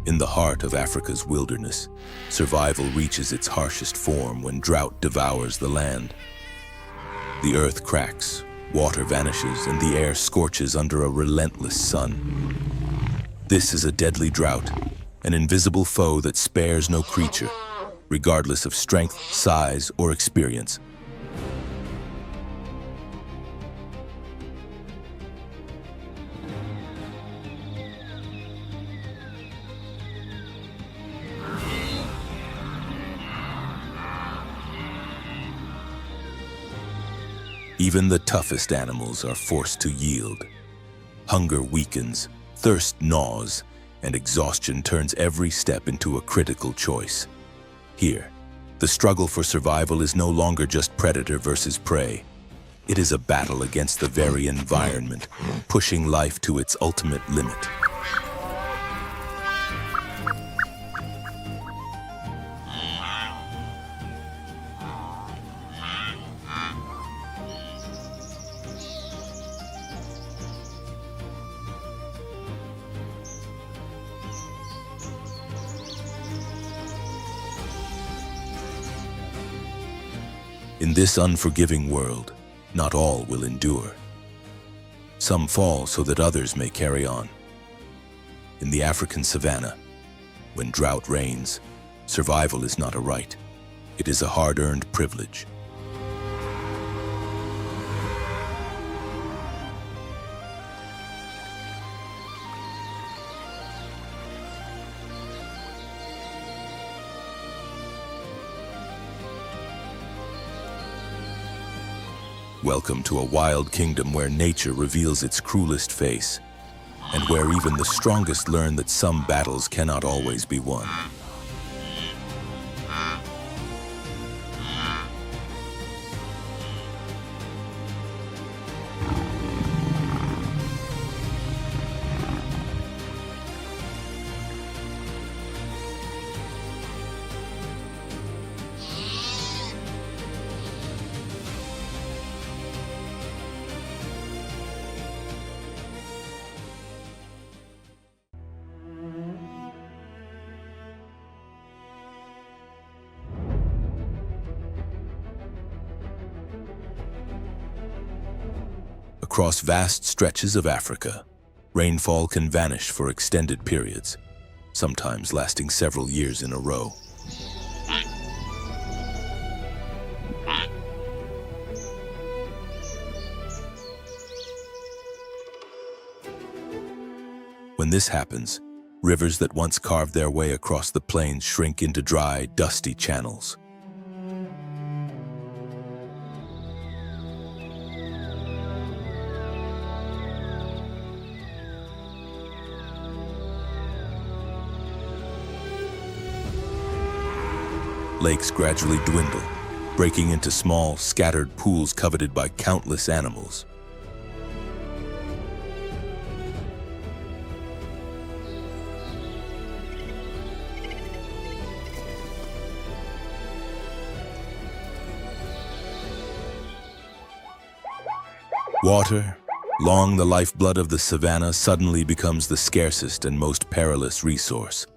In the heart of Africa's wilderness, survival reaches its harshest form when drought devours the land. The earth cracks, water vanishes, and the air scorches under a relentless sun. This is a deadly drought, an invisible foe that spares no creature, regardless of strength, size, or experience. Even the toughest animals are forced to yield. Hunger weakens, thirst gnaws, and exhaustion turns every step into a critical choice. Here, the struggle for survival is no longer just predator versus prey. It is a battle against the very environment, pushing life to its ultimate limit. In this unforgiving world, not all will endure. Some fall so that others may carry on. In the African savanna, when drought reigns, survival is not a right. It is a hard-earned privilege. Welcome to a wild kingdom where nature reveals its cruelest face, and where even the strongest learn that some battles cannot always be won. Across vast stretches of Africa, rainfall can vanish for extended periods, sometimes lasting several years in a row. When this happens, rivers that once carved their way across the plains shrink into dry, dusty channels. Lakes gradually dwindle, breaking into small, scattered pools coveted by countless animals. Water, long the lifeblood of the savanna, suddenly becomes the scarcest and most perilous resource.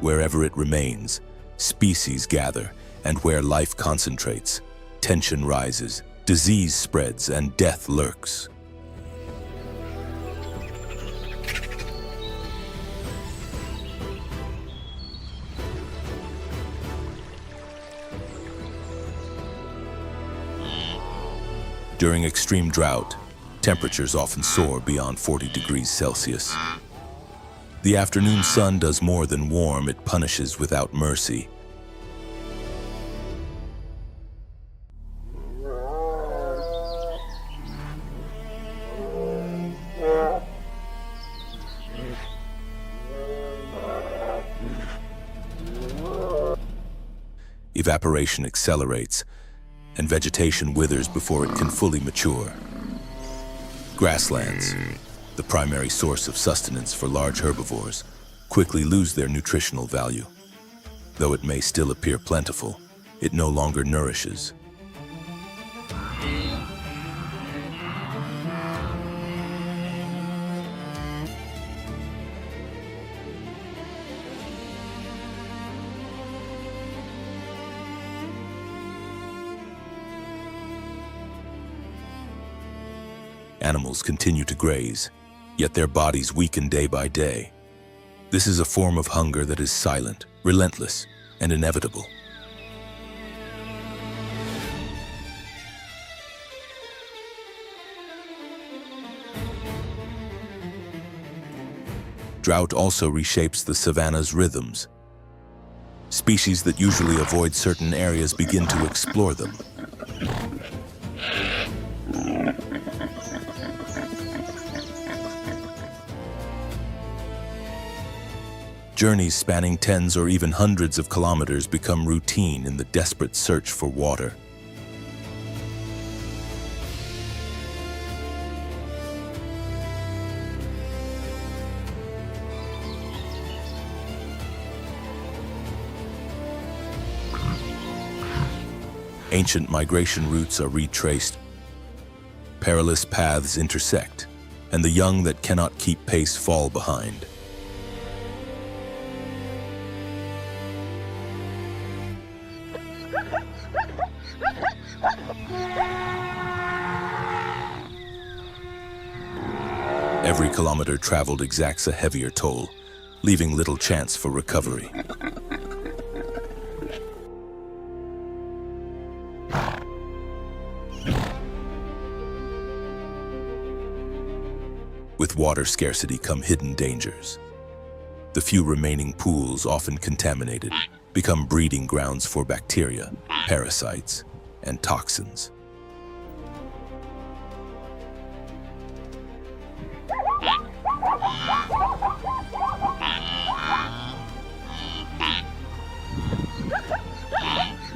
Wherever it remains, species gather, and where life concentrates, tension rises, disease spreads, and death lurks. During extreme drought, temperatures often soar beyond 40 degrees Celsius. The afternoon sun does more than warm, it punishes without mercy. evaporation accelerates, and vegetation withers before it can fully mature. Grasslands, the primary source of sustenance for large herbivores, quickly lose their nutritional value. Though it may still appear plentiful, it no longer nourishes. Animals continue to graze, yet their bodies weaken day by day. This is a form of hunger that is silent, relentless, and inevitable. Drought also reshapes the savanna's rhythms. Species that usually avoid certain areas begin to explore them. Journeys spanning tens or even hundreds of kilometers become routine in the desperate search for water. Ancient migration routes are retraced, perilous paths intersect, and the young that cannot keep pace fall behind. Every kilometer traveled exacts a heavier toll, leaving little chance for recovery. With water scarcity come hidden dangers. The few remaining pools, often contaminated, become breeding grounds for bacteria, parasites, and toxins.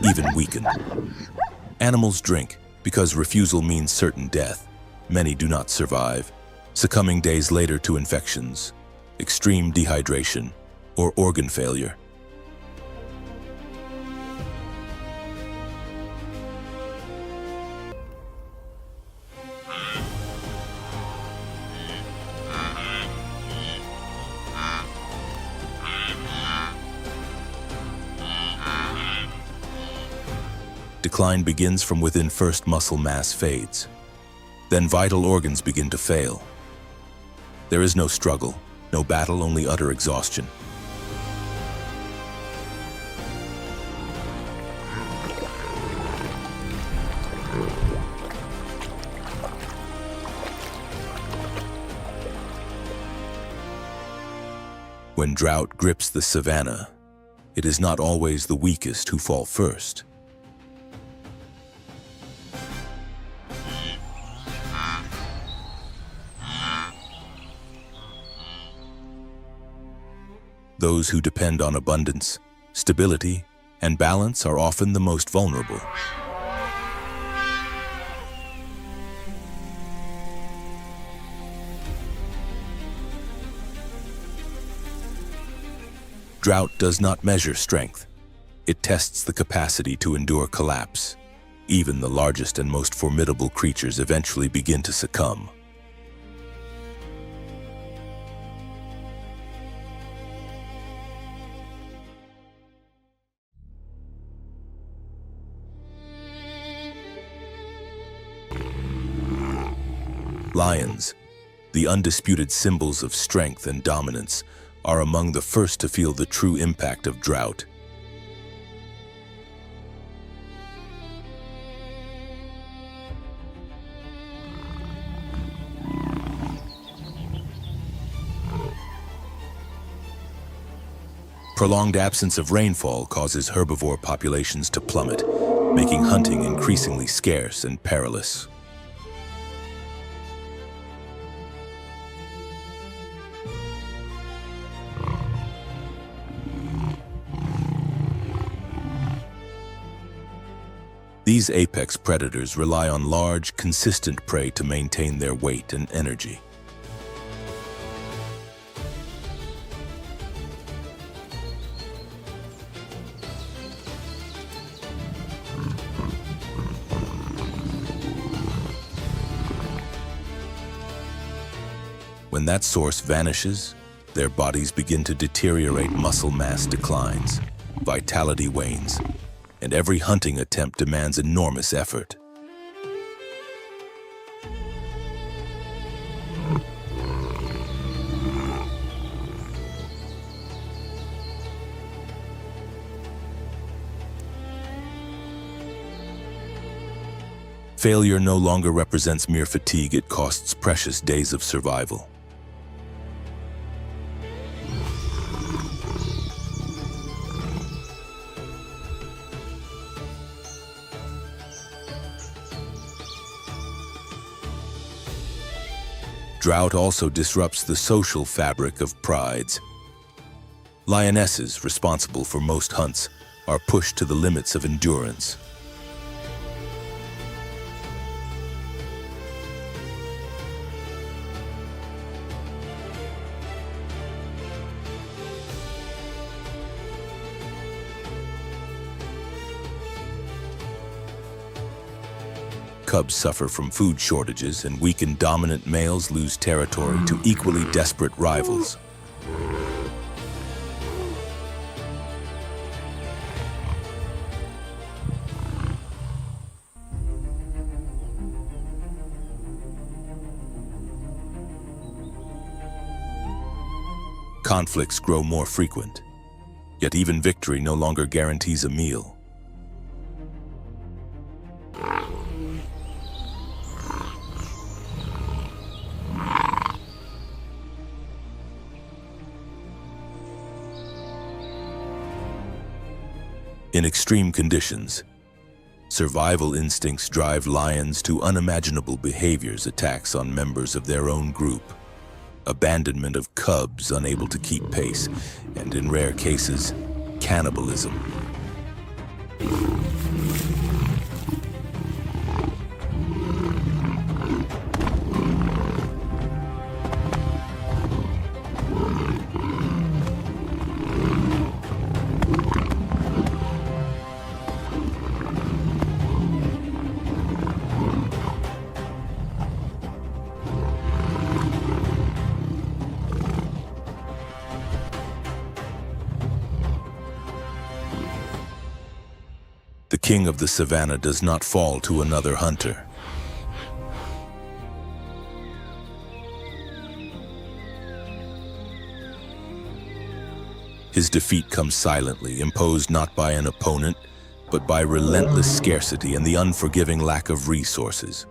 Even weakened. Animals drink because refusal means certain death. Many do not survive, succumbing days later to infections, extreme dehydration, or organ failure. Decline begins from within. First muscle mass fades. Then vital organs begin to fail. There is no struggle, no battle, only utter exhaustion. When drought grips the savanna, it is not always the weakest who fall first. Those who depend on abundance, stability, and balance are often the most vulnerable. Drought does not measure strength. It tests the capacity to endure collapse. Even the largest and most formidable creatures eventually begin to succumb. Lions, the undisputed symbols of strength and dominance, are among the first to feel the true impact of drought. Prolonged absence of rainfall causes herbivore populations to plummet, making hunting increasingly scarce and perilous. These apex predators rely on large, consistent prey to maintain their weight and energy. When that source vanishes, their bodies begin to deteriorate, muscle mass declines, vitality wanes, and every hunting attempt demands enormous effort. Failure no longer represents mere fatigue, it costs precious days of survival. Drought also disrupts the social fabric of prides. Lionesses, responsible for most hunts, are pushed to the limits of endurance. Cubs suffer from food shortages, and weakened dominant males lose territory to equally desperate rivals. Conflicts grow more frequent, yet even victory no longer guarantees a meal. In extreme conditions, survival instincts drive lions to unimaginable behaviors, attacks on members of their own group, abandonment of cubs unable to keep pace, and in rare cases, cannibalism. The king of the savannah does not fall to another hunter. His defeat comes silently, imposed not by an opponent, but by relentless scarcity and the unforgiving lack of resources.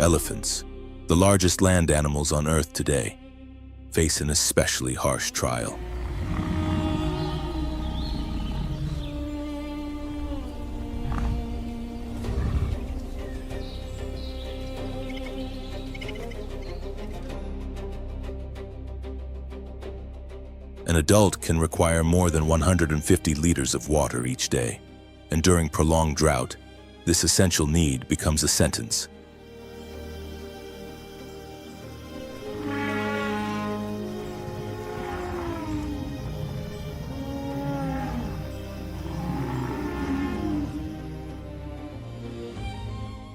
Elephants, the largest land animals on Earth today, face an especially harsh trial. An adult can require more than 150 liters of water each day, and during prolonged drought, this essential need becomes a sentence.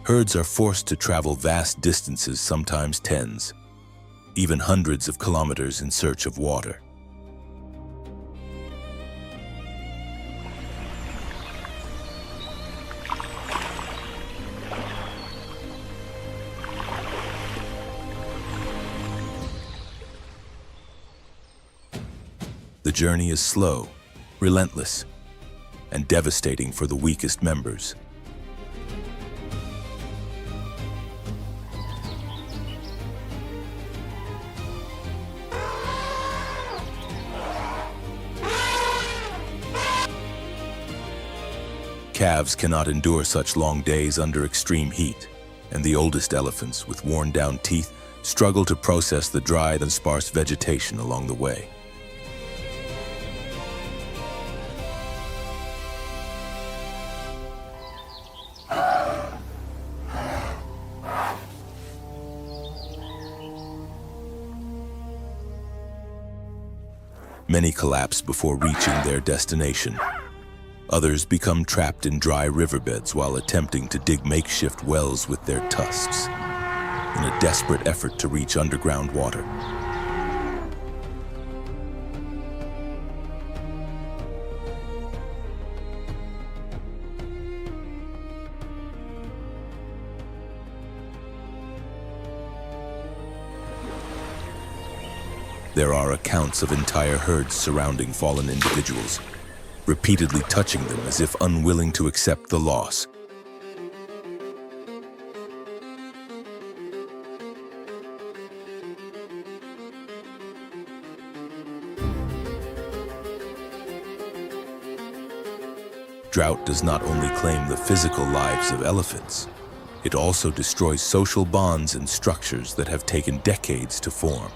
Herds are forced to travel vast distances, sometimes tens, even hundreds of kilometers in search of water. The journey is slow, relentless, and devastating for the weakest members. Calves cannot endure such long days under extreme heat, and the oldest elephants, with worn-down teeth, struggle to process the dried and sparse vegetation along the way. Many collapse before reaching their destination. Others become trapped in dry riverbeds while attempting to dig makeshift wells with their tusks, in a desperate effort to reach underground water. There are accounts of entire herds surrounding fallen individuals, repeatedly touching them as if unwilling to accept the loss. Drought does not only claim the physical lives of elephants, it also destroys social bonds and structures that have taken decades to form.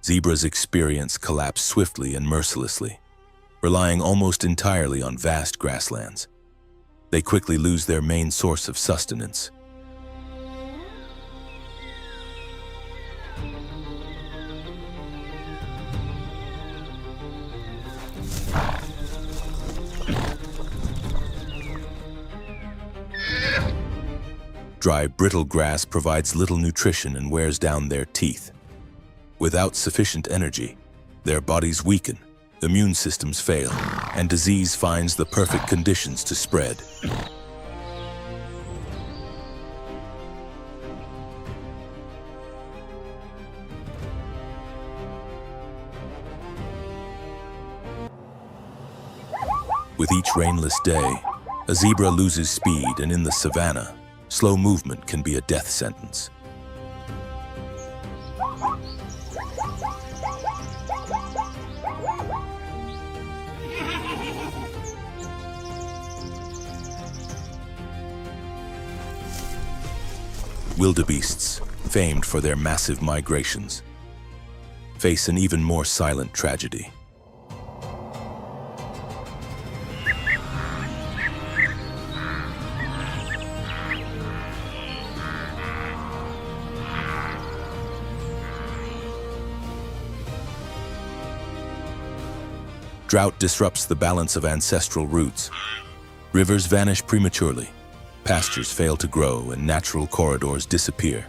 Zebras experience collapse swiftly and mercilessly, relying almost entirely on vast grasslands. They quickly lose their main source of sustenance. Dry, brittle grass provides little nutrition and wears down their teeth. Without sufficient energy, their bodies weaken, immune systems fail, and disease finds the perfect conditions to spread. With each rainless day, a zebra loses speed, and in the savannah, slow movement can be a death sentence. Wildebeests, famed for their massive migrations, face an even more silent tragedy. Drought disrupts the balance of ancestral routes. Rivers vanish prematurely, pastures fail to grow, and natural corridors disappear.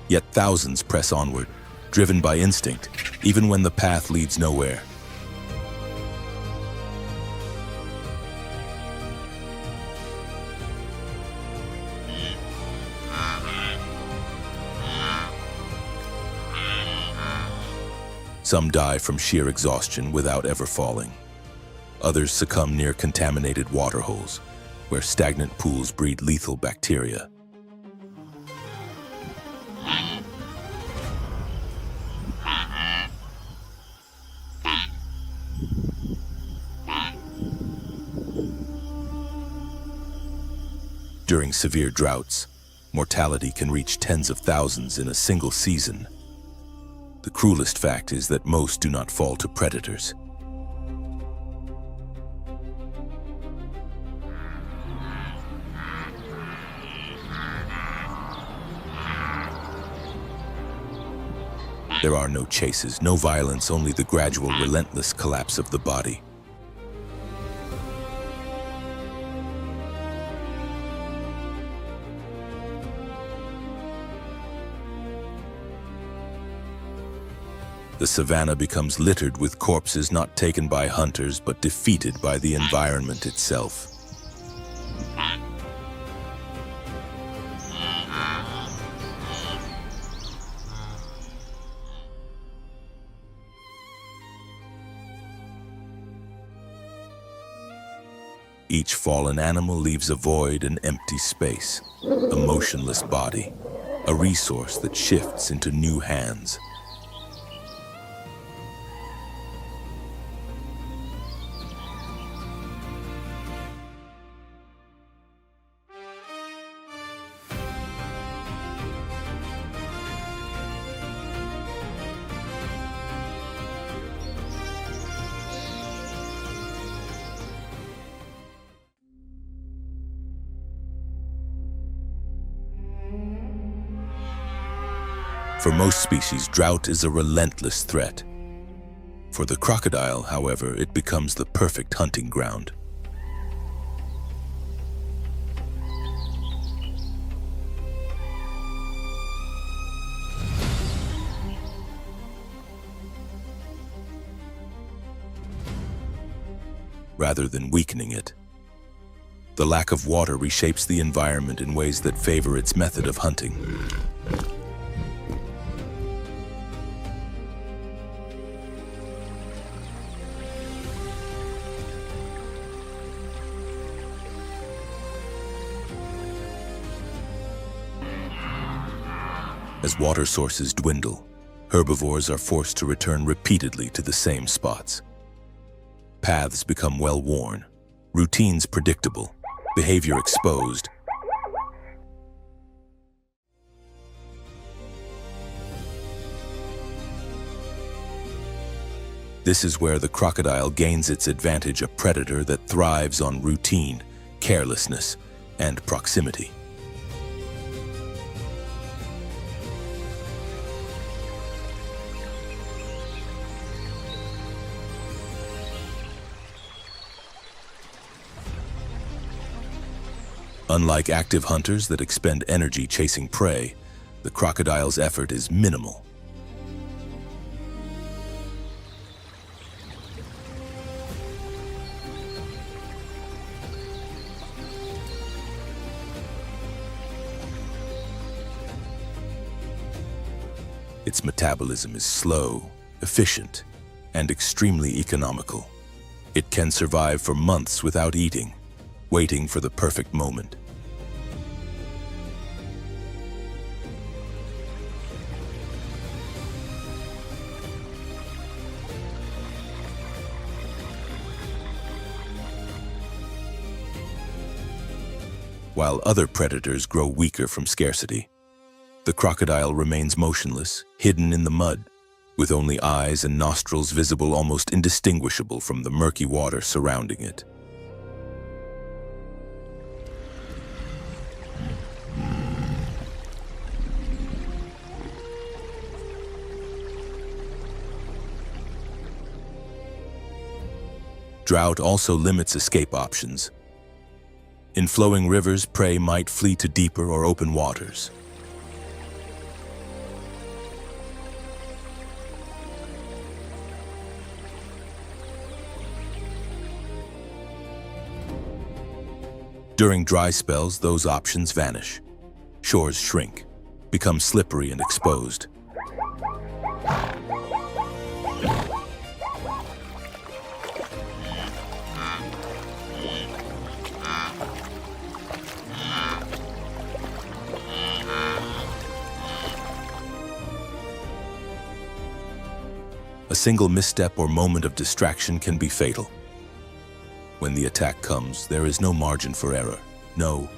Yet thousands press onward, driven by instinct, even when the path leads nowhere. Some die from sheer exhaustion without ever falling. Others succumb near contaminated water holes, where stagnant pools breed lethal bacteria. During severe droughts, mortality can reach tens of thousands in a single season. The cruelest fact is that most do not fall to predators. There are no chases, no violence, only the gradual, relentless collapse of the body. The savanna becomes littered with corpses not taken by hunters but defeated by the environment itself. Each fallen animal leaves a void and empty space, a motionless body, a resource that shifts into new hands. For most species, drought is a relentless threat. For the crocodile, however, it becomes the perfect hunting ground. Rather than weakening it, the lack of water reshapes the environment in ways that favor its method of hunting. As water sources dwindle, herbivores are forced to return repeatedly to the same spots. Paths become well-worn, routines predictable, behavior exposed. This is where the crocodile gains its advantage, a predator that thrives on routine, carelessness, and proximity. Unlike active hunters that expend energy chasing prey, the crocodile's effort is minimal. Its metabolism is slow, efficient, and extremely economical. It can survive for months without eating, waiting for the perfect moment. While other predators grow weaker from scarcity, the crocodile remains motionless, hidden in the mud, with only eyes and nostrils visible, almost indistinguishable from the murky water surrounding it. Drought also limits escape options. In flowing rivers, prey might flee to deeper or open waters. During dry spells, those options vanish. Shores shrink, become slippery and exposed. A single misstep or moment of distraction can be fatal. When the attack comes, there is no margin for error. No.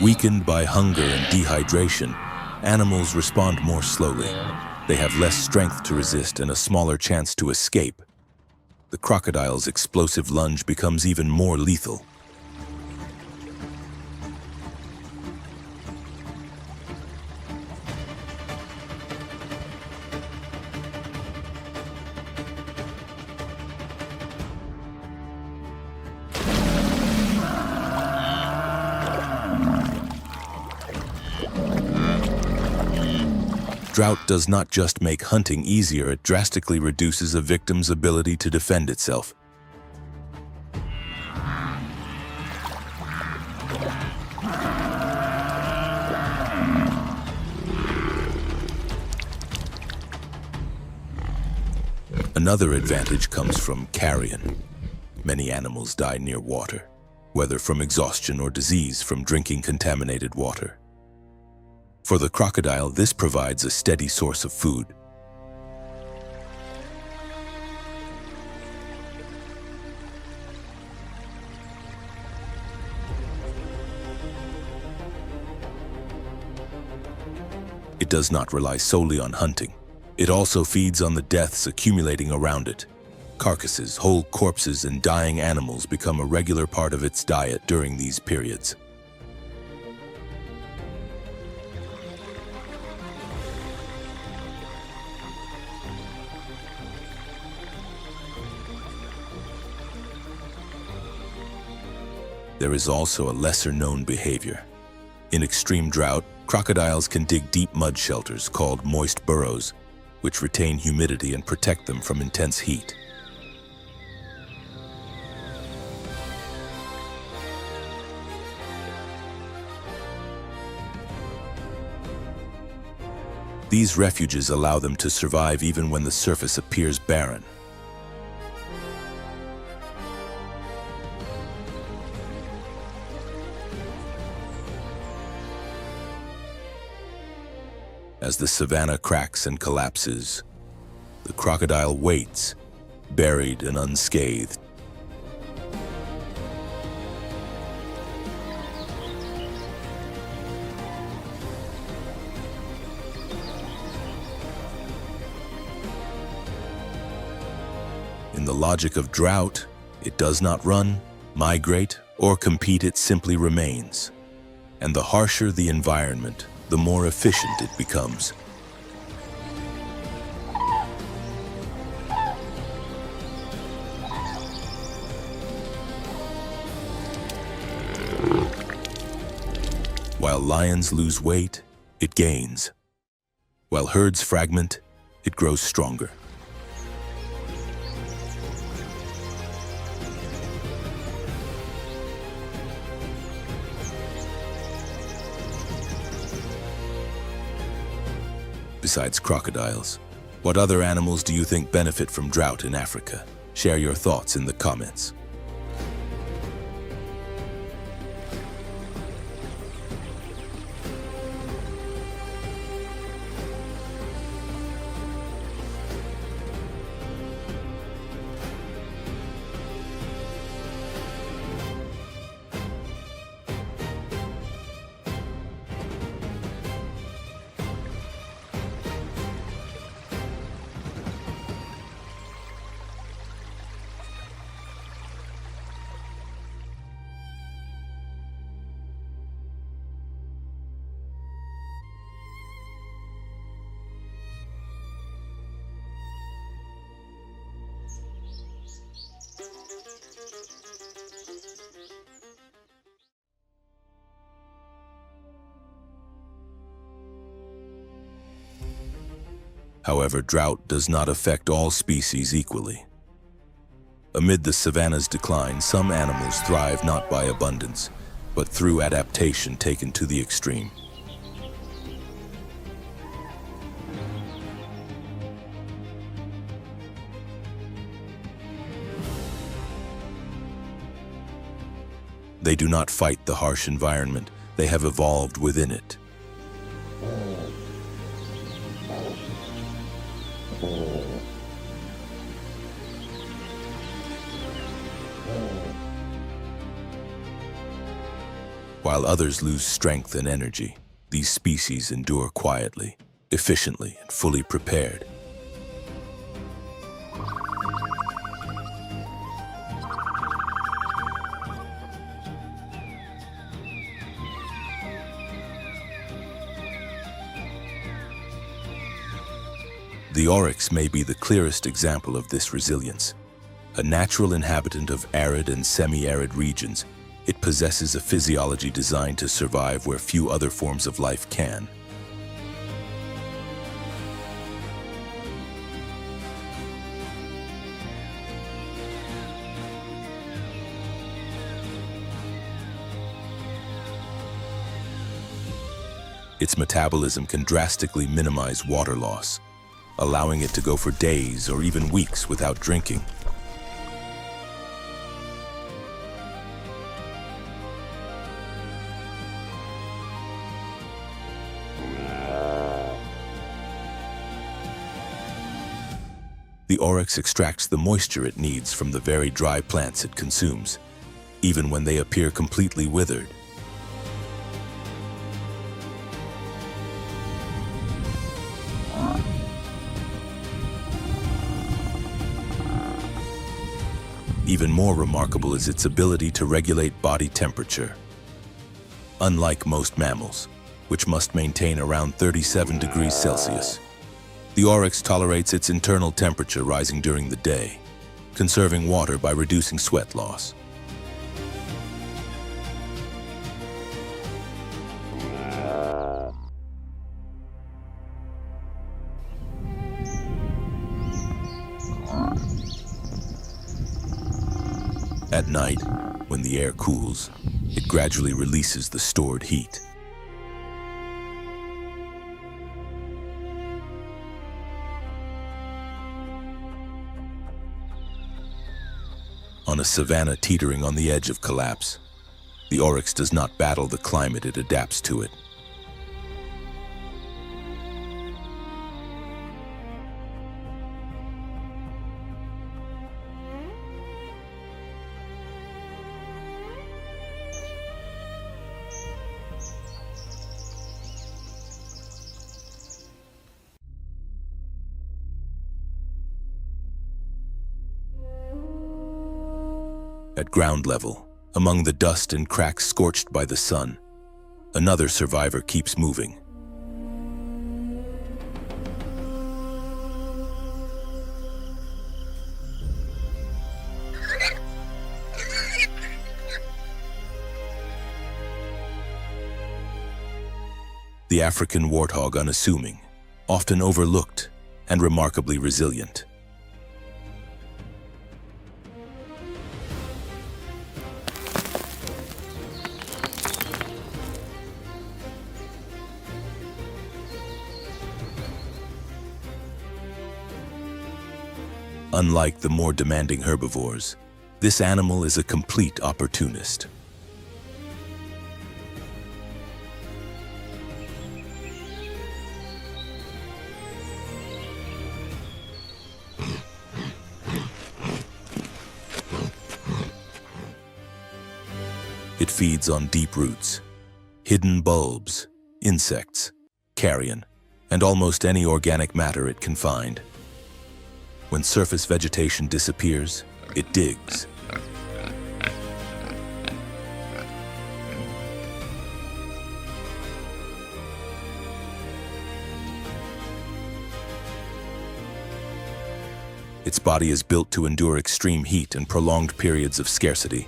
Weakened by hunger and dehydration, animals respond more slowly. They have less strength to resist and a smaller chance to escape. The crocodile's explosive lunge becomes even more lethal. Drought does not just make hunting easier, it drastically reduces a victim's ability to defend itself. Another advantage comes from carrion. Many animals die near water, whether from exhaustion or disease from drinking contaminated water. For the crocodile, this provides a steady source of food. It does not rely solely on hunting. It also feeds on the deaths accumulating around it. Carcasses, whole corpses, and dying animals become a regular part of its diet during these periods. There is also a lesser-known behavior. In extreme drought, crocodiles can dig deep mud shelters called moist burrows, which retain humidity and protect them from intense heat. These refuges allow them to survive even when the surface appears barren. As the savanna cracks and collapses, the crocodile waits, buried and unscathed. In the logic of drought, it does not run, migrate, or compete, it simply remains. And the harsher the environment, the more efficient it becomes. While lions lose weight, it gains. While herds fragment, it grows stronger. Besides crocodiles, what other animals do you think benefit from drought in Africa? Share your thoughts in the comments. However, drought does not affect all species equally. Amid the savanna's decline, some animals thrive not by abundance, but through adaptation taken to the extreme. They do not fight the harsh environment, they have evolved within it. While others lose strength and energy, these species endure quietly, efficiently, and fully prepared. The oryx may be the clearest example of this resilience. A natural inhabitant of arid and semi-arid regions, it possesses a physiology designed to survive where few other forms of life can. Its metabolism can drastically minimize water loss, allowing it to go for days or even weeks without drinking. The oryx extracts the moisture it needs from the very dry plants it consumes, even when they appear completely withered. Even more remarkable is its ability to regulate body temperature. Unlike most mammals, which must maintain around 37 degrees Celsius, the oryx tolerates its internal temperature rising during the day, conserving water by reducing sweat loss. At night, when the air cools, it gradually releases the stored heat. On a savanna teetering on the edge of collapse, the oryx does not battle the climate, it adapts to it. At ground level, among the dust and cracks scorched by the sun, another survivor keeps moving. The African warthog, unassuming, often overlooked, and remarkably resilient. Unlike the more demanding herbivores, this animal is a complete opportunist. It feeds on deep roots, hidden bulbs, insects, carrion, and almost any organic matter it can find. When surface vegetation disappears, it digs. Its body is built to endure extreme heat and prolonged periods of scarcity.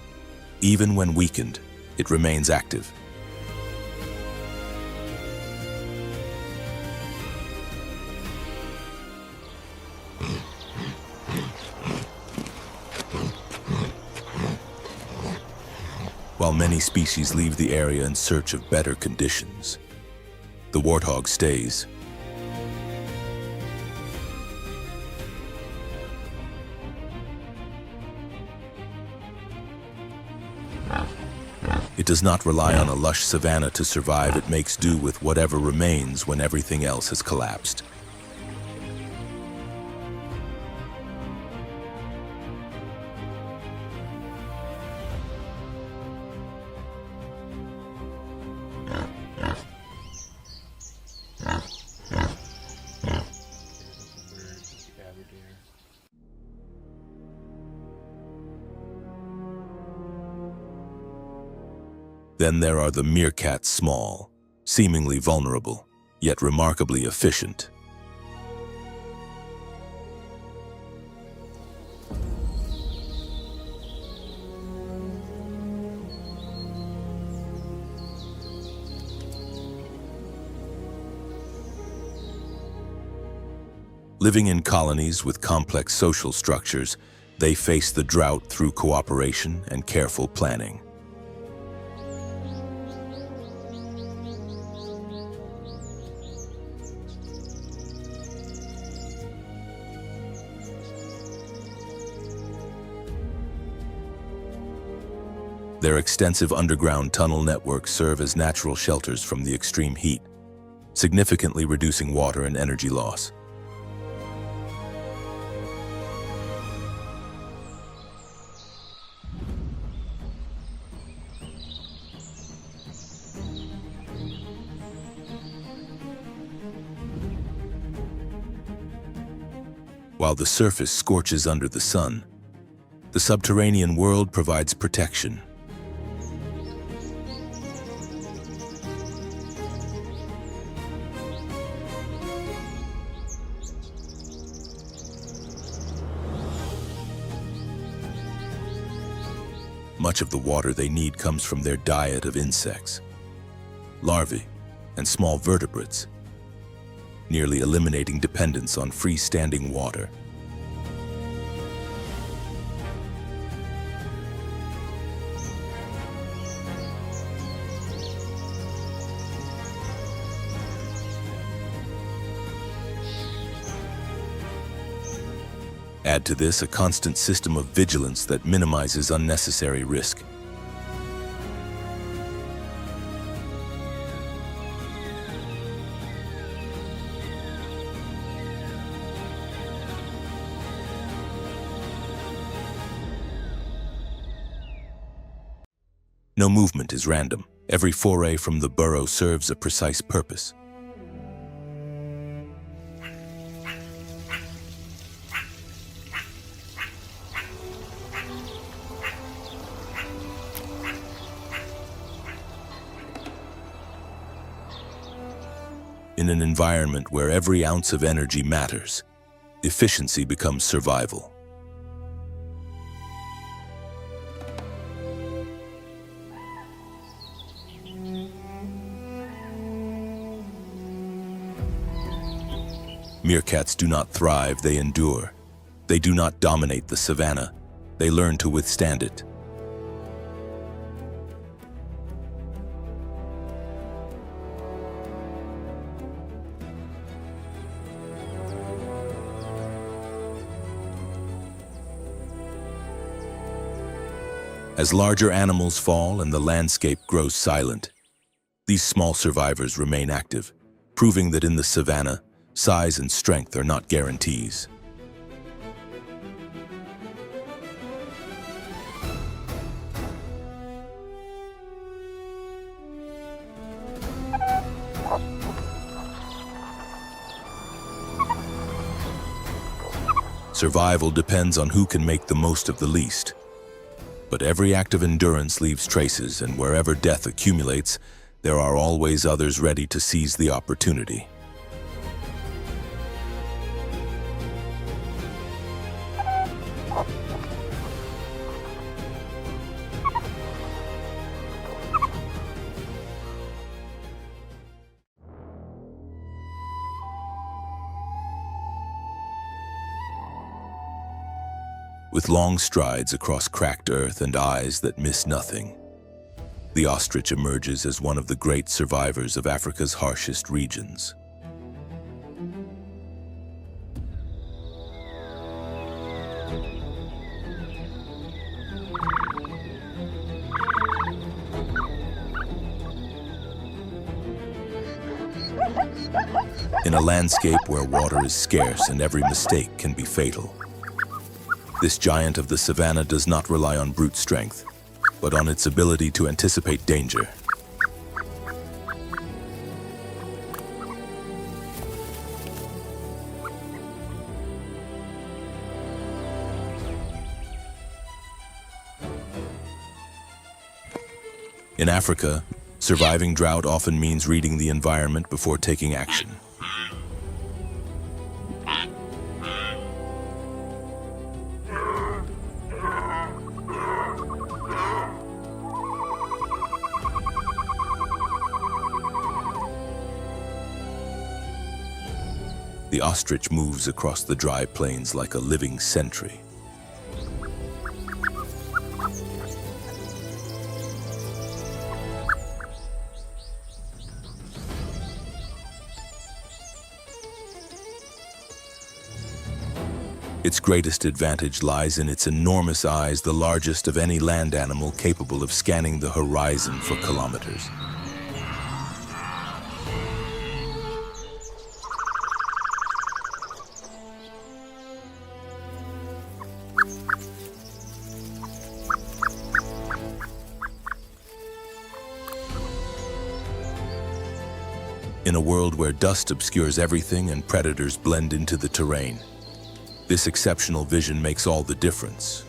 Even when weakened, it remains active. While many species leave the area in search of better conditions, the warthog stays. It does not rely on a lush savanna to survive. It makes do with whatever remains when everything else has collapsed. Then there are the meerkats, small, seemingly vulnerable, yet remarkably efficient. Living in colonies with complex social structures, they face the drought through cooperation and careful planning. Their extensive underground tunnel networks serve as natural shelters from the extreme heat, significantly reducing water and energy loss. While the surface scorches under the sun, the subterranean world provides protection. Much of the water they need comes from their diet of insects, larvae, and small vertebrates, nearly eliminating dependence on freestanding water. Add to this a constant system of vigilance that minimizes unnecessary risk. No movement is random. Every foray from the burrow serves a precise purpose. In an environment where every ounce of energy matters, efficiency becomes survival. Meerkats do not thrive, they endure. They do not dominate the savanna, they learn to withstand it. As larger animals fall and the landscape grows silent, these small survivors remain active, proving that in the savanna, size and strength are not guarantees. Survival depends on who can make the most of the least. But every act of endurance leaves traces, and wherever death accumulates, there are always others ready to seize the opportunity. With long strides across cracked earth and eyes that miss nothing, the ostrich emerges as one of the great survivors of Africa's harshest regions. In a landscape where water is scarce and every mistake can be fatal, this giant of the savanna does not rely on brute strength, but on its ability to anticipate danger. In Africa, surviving drought often means reading the environment before taking action. The ostrich moves across the dry plains like a living sentry. Its greatest advantage lies in its enormous eyes, the largest of any land animal capable of scanning the horizon for kilometers. In a world where dust obscures everything and predators blend into the terrain, this exceptional vision makes all the difference.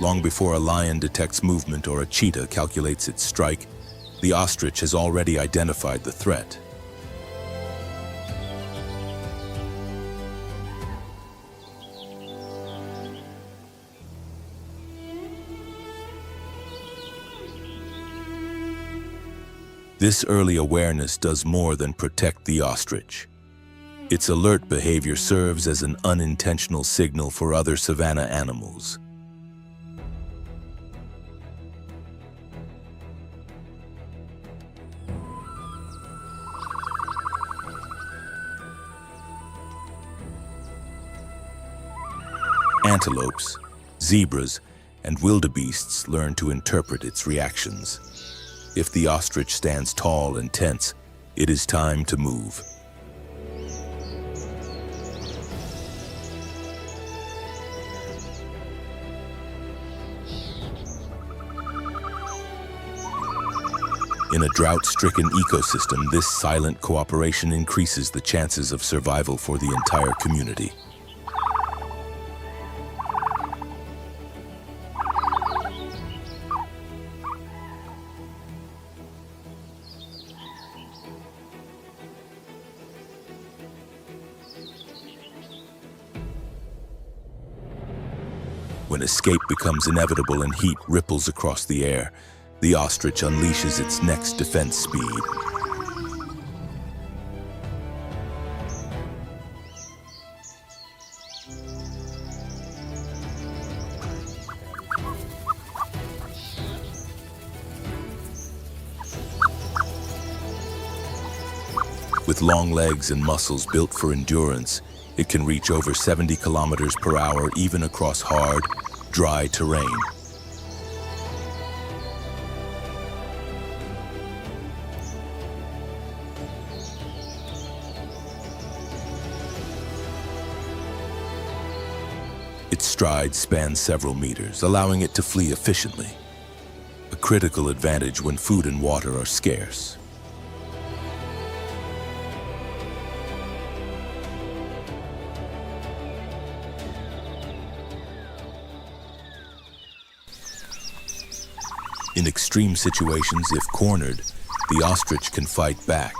Long before a lion detects movement or a cheetah calculates its strike, the ostrich has already identified the threat. This early awareness does more than protect the ostrich. Its alert behavior serves as an unintentional signal for other savanna animals. Antelopes, zebras, and wildebeests learn to interpret its reactions. If the ostrich stands tall and tense, it is time to move. In a drought-stricken ecosystem, this silent cooperation increases the chances of survival for the entire community. When escape becomes inevitable and heat ripples across the air, the ostrich unleashes its next defense speed. With long legs and muscles built for endurance, it can reach over 70 kilometers per hour even across hard, dry terrain. Its stride spans several meters, allowing it to flee efficiently, a critical advantage when food and water are scarce. In extreme situations, if cornered, the ostrich can fight back.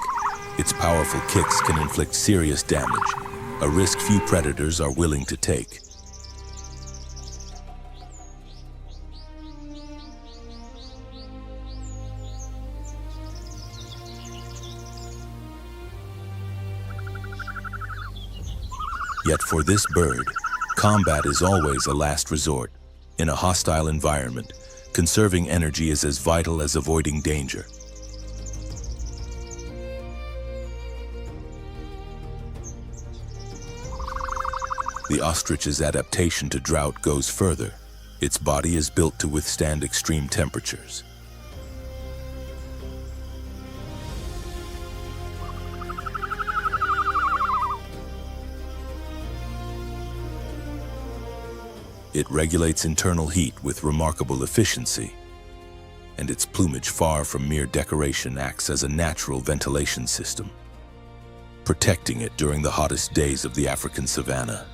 Its powerful kicks can inflict serious damage, a risk few predators are willing to take. Yet for this bird, combat is always a last resort. In a hostile environment, conserving energy is as vital as avoiding danger. The ostrich's adaptation to drought goes further. Its body is built to withstand extreme temperatures. It regulates internal heat with remarkable efficiency, and its plumage, far from mere decoration, acts as a natural ventilation system, protecting it during the hottest days of the African savanna.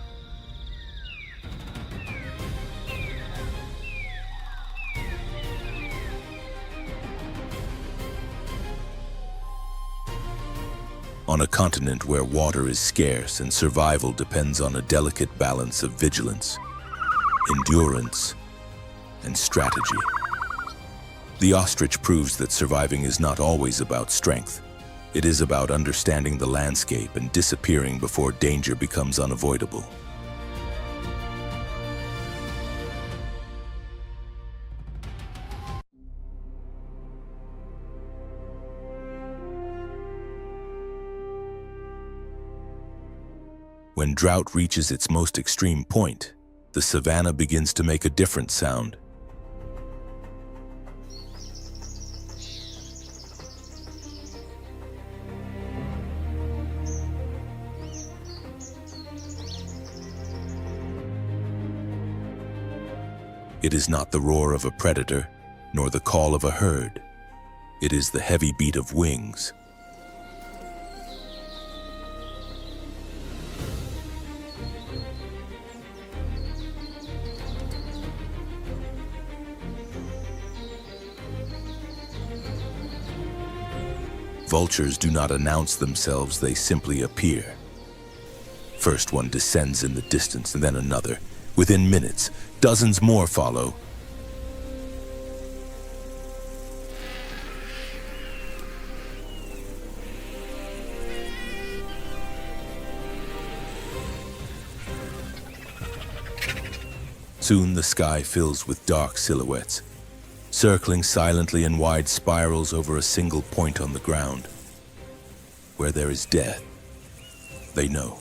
On a continent where water is scarce and survival depends on a delicate balance of vigilance, endurance, and strategy, the ostrich proves that surviving is not always about strength. It is about understanding the landscape and disappearing before danger becomes unavoidable. When drought reaches its most extreme point, the savanna begins to make a different sound. It is not the roar of a predator, nor the call of a herd. It is the heavy beat of wings. Vultures do not announce themselves, they simply appear. First one descends in the distance, and then another. Within minutes, dozens more follow. Soon the sky fills with dark silhouettes, circling silently in wide spirals over a single point on the ground. Where there is death, they know.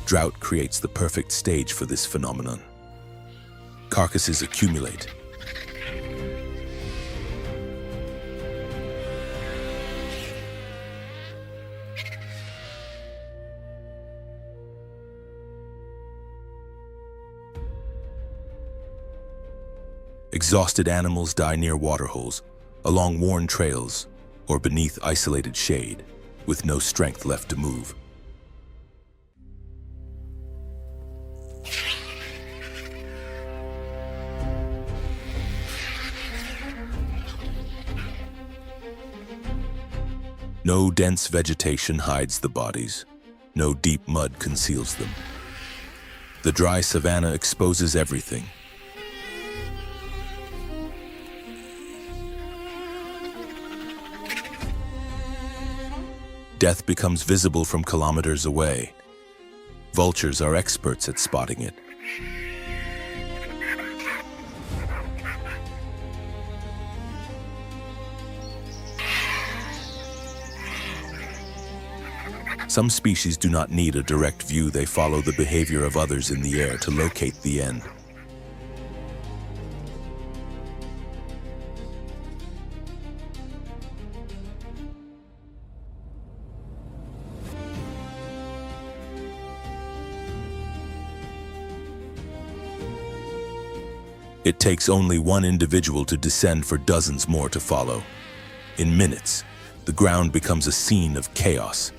Drought creates the perfect stage for this phenomenon. Carcasses accumulate. Exhausted animals die near waterholes, along worn trails, or beneath isolated shade, with no strength left to move. No dense vegetation hides the bodies. No deep mud conceals them. The dry savanna exposes everything. Death becomes visible from kilometers away. Vultures are experts at spotting it. Some species do not need a direct view, they follow the behavior of others in the air to locate the end. It takes only one individual to descend for dozens more to follow. In minutes, the ground becomes a scene of chaos.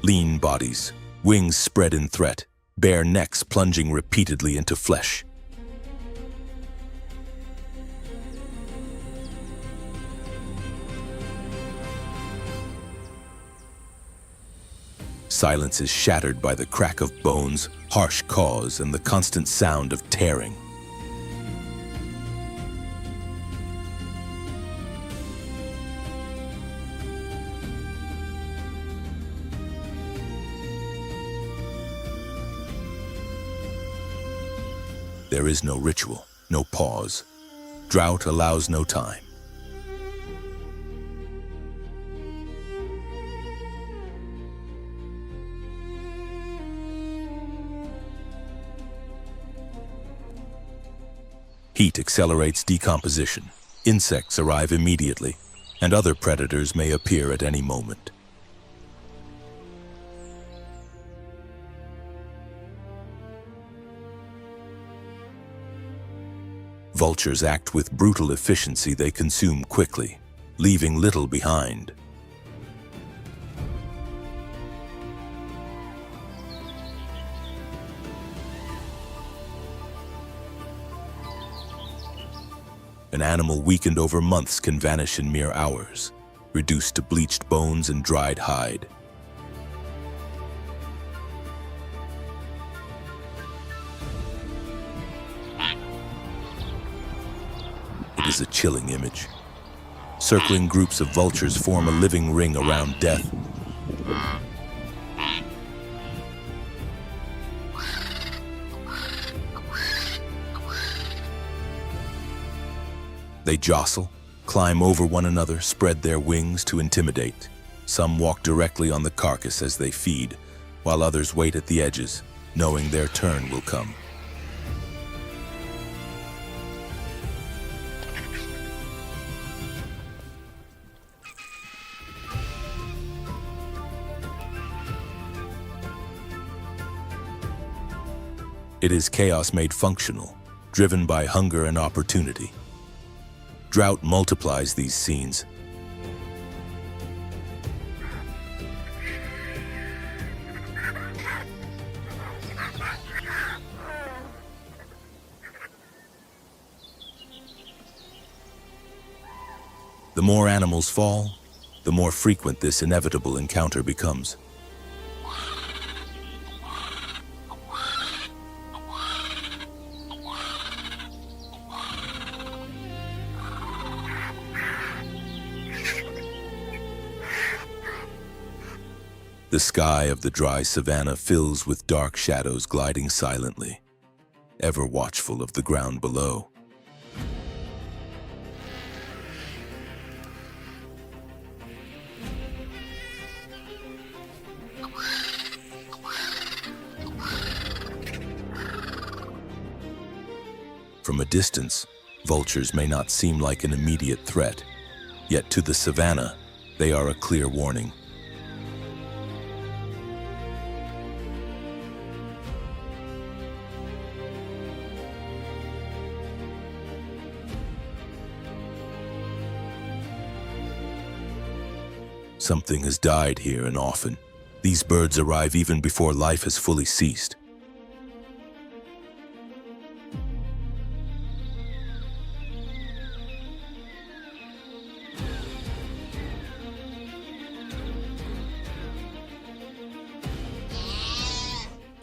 Lean bodies, wings spread in threat, bare necks plunging repeatedly into flesh. Silence is shattered by the crack of bones, harsh caws, and the constant sound of tearing. There is no ritual, no pause. Drought allows no time. Heat accelerates decomposition. Insects arrive immediately, and other predators may appear at any moment. Vultures act with brutal efficiency, they consume quickly, leaving little behind. An animal weakened over months can vanish in mere hours, reduced to bleached bones and dried hide. is a chilling image. Circling groups of vultures form a living ring around death. They jostle, climb over one another, spread their wings to intimidate. Some walk directly on the carcass as they feed, while others wait at the edges, knowing their turn will come. It is chaos made functional, driven by hunger and opportunity. Drought multiplies these scenes. The more animals fall, the more frequent this inevitable encounter becomes. The sky of the dry savanna fills with dark shadows gliding silently, ever watchful of the ground below. From a distance, vultures may not seem like an immediate threat, yet to the savanna, they are a clear warning. Something has died here, and often, these birds arrive even before life has fully ceased.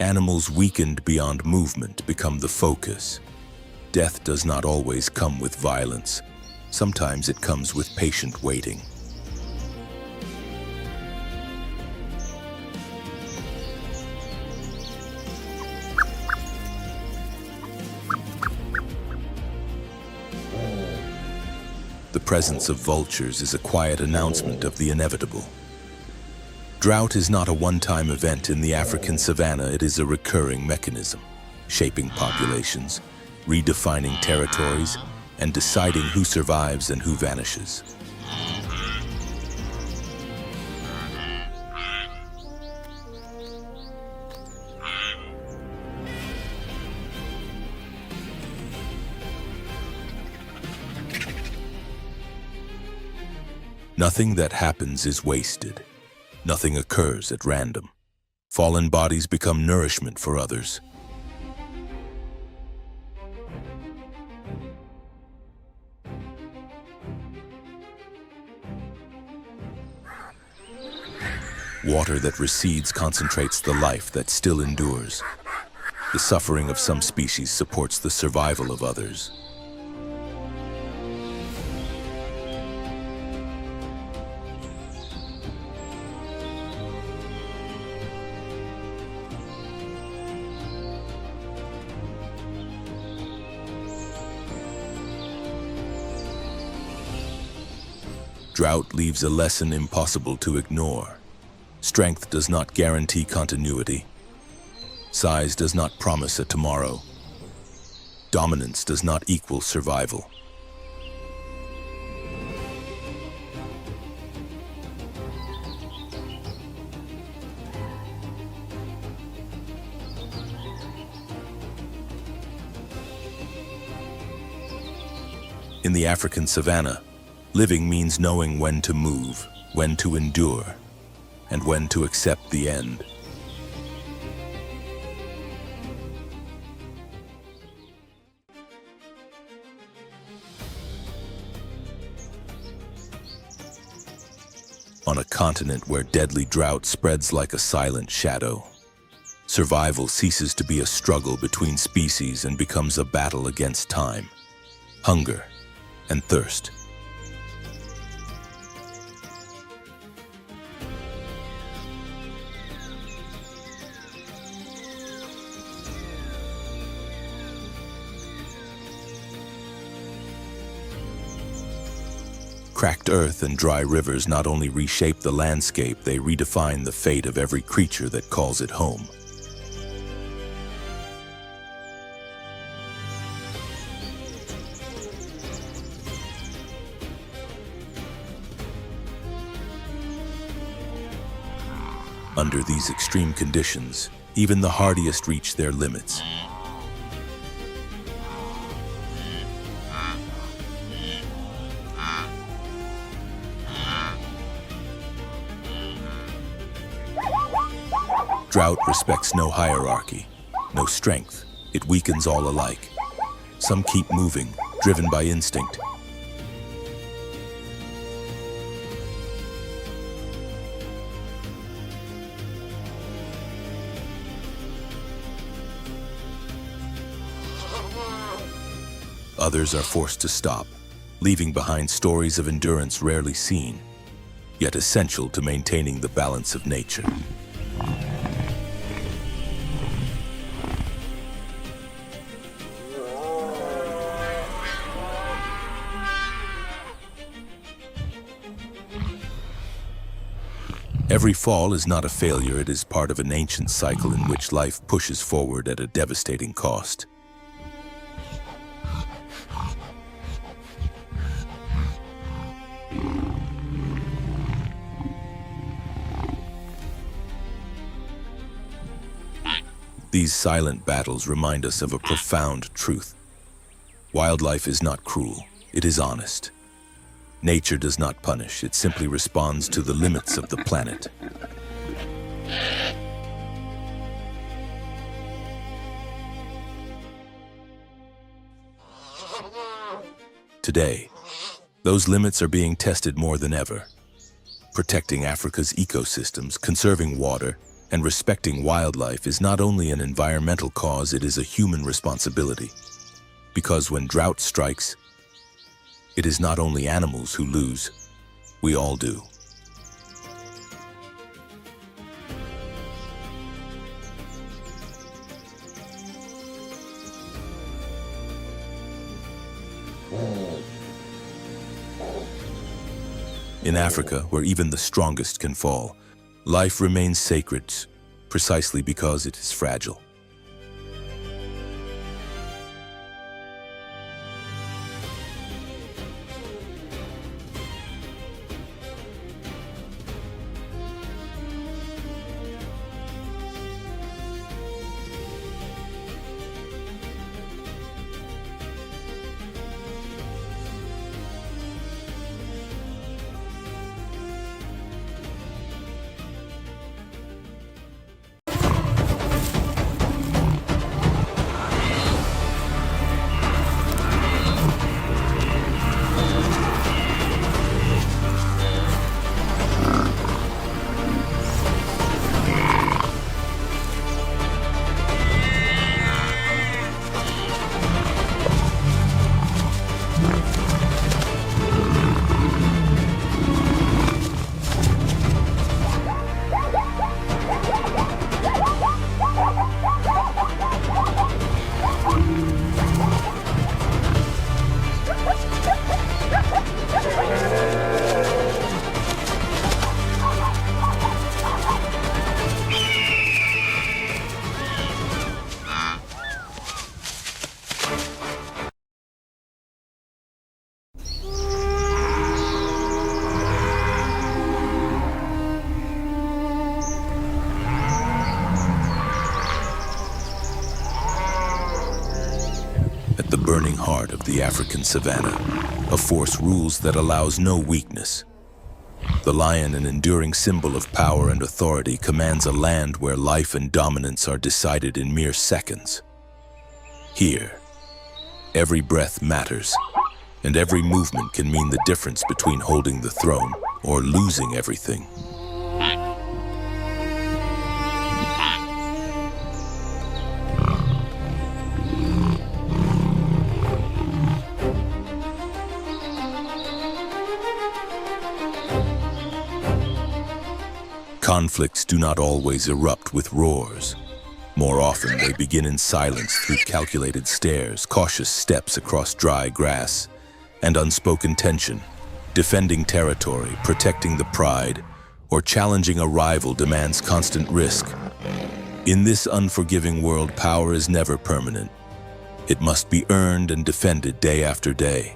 Animals weakened beyond movement become the focus. Death does not always come with violence. Sometimes it comes with patient waiting. The presence of vultures is a quiet announcement of the inevitable. Drought is not a one-time event in the African savanna, it is a recurring mechanism, shaping populations, redefining territories, and deciding who survives and who vanishes. Nothing that happens is wasted. Nothing occurs at random. Fallen bodies become nourishment for others. Water that recedes concentrates the life that still endures. The suffering of some species supports the survival of others. Drought leaves a lesson impossible to ignore. Strength does not guarantee continuity. Size does not promise a tomorrow. Dominance does not equal survival. In the African savanna, living means knowing when to move, when to endure, and when to accept the end. On a continent where deadly drought spreads like a silent shadow, survival ceases to be a struggle between species and becomes a battle against time. Hunger, and thirst. Cracked earth and dry rivers not only reshape the landscape, they redefine the fate of every creature that calls it home. Under these extreme conditions, even the hardiest reach their limits. Drought respects no hierarchy, no strength. It weakens all alike. Some keep moving, driven by instinct. Others are forced to stop, leaving behind stories of endurance rarely seen, yet essential to maintaining the balance of nature. Every fall is not a failure, it is part of an ancient cycle in which life pushes forward at a devastating cost. These silent battles remind us of a profound truth. Wildlife is not cruel, it is honest. Nature does not punish, it simply responds to the limits of the planet. Today, those limits are being tested more than ever. Protecting Africa's ecosystems, conserving water, and respecting wildlife is not only an environmental cause, it is a human responsibility. Because when drought strikes, it is not only animals who lose, we all do. In Africa, where even the strongest can fall, life remains sacred precisely because it is fragile. At the burning heart of the African savanna, a force rules that allows no weakness. The lion, an enduring symbol of power and authority, commands a land where life and dominance are decided in mere seconds. Here, every breath matters, and every movement can mean the difference between holding the throne or losing everything. Conflicts do not always erupt with roars. More often, they begin in silence through calculated stares, cautious steps across dry grass, and unspoken tension. Defending territory, protecting the pride, or challenging a rival demands constant risk. In this unforgiving world, power is never permanent. It must be earned and defended day after day.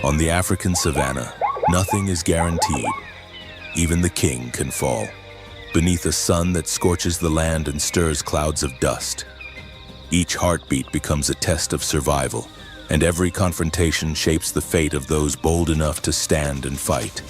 On the African savanna, nothing is guaranteed. Even the king can fall, beneath a sun that scorches the land and stirs clouds of dust. Each heartbeat becomes a test of survival, and every confrontation shapes the fate of those bold enough to stand and fight.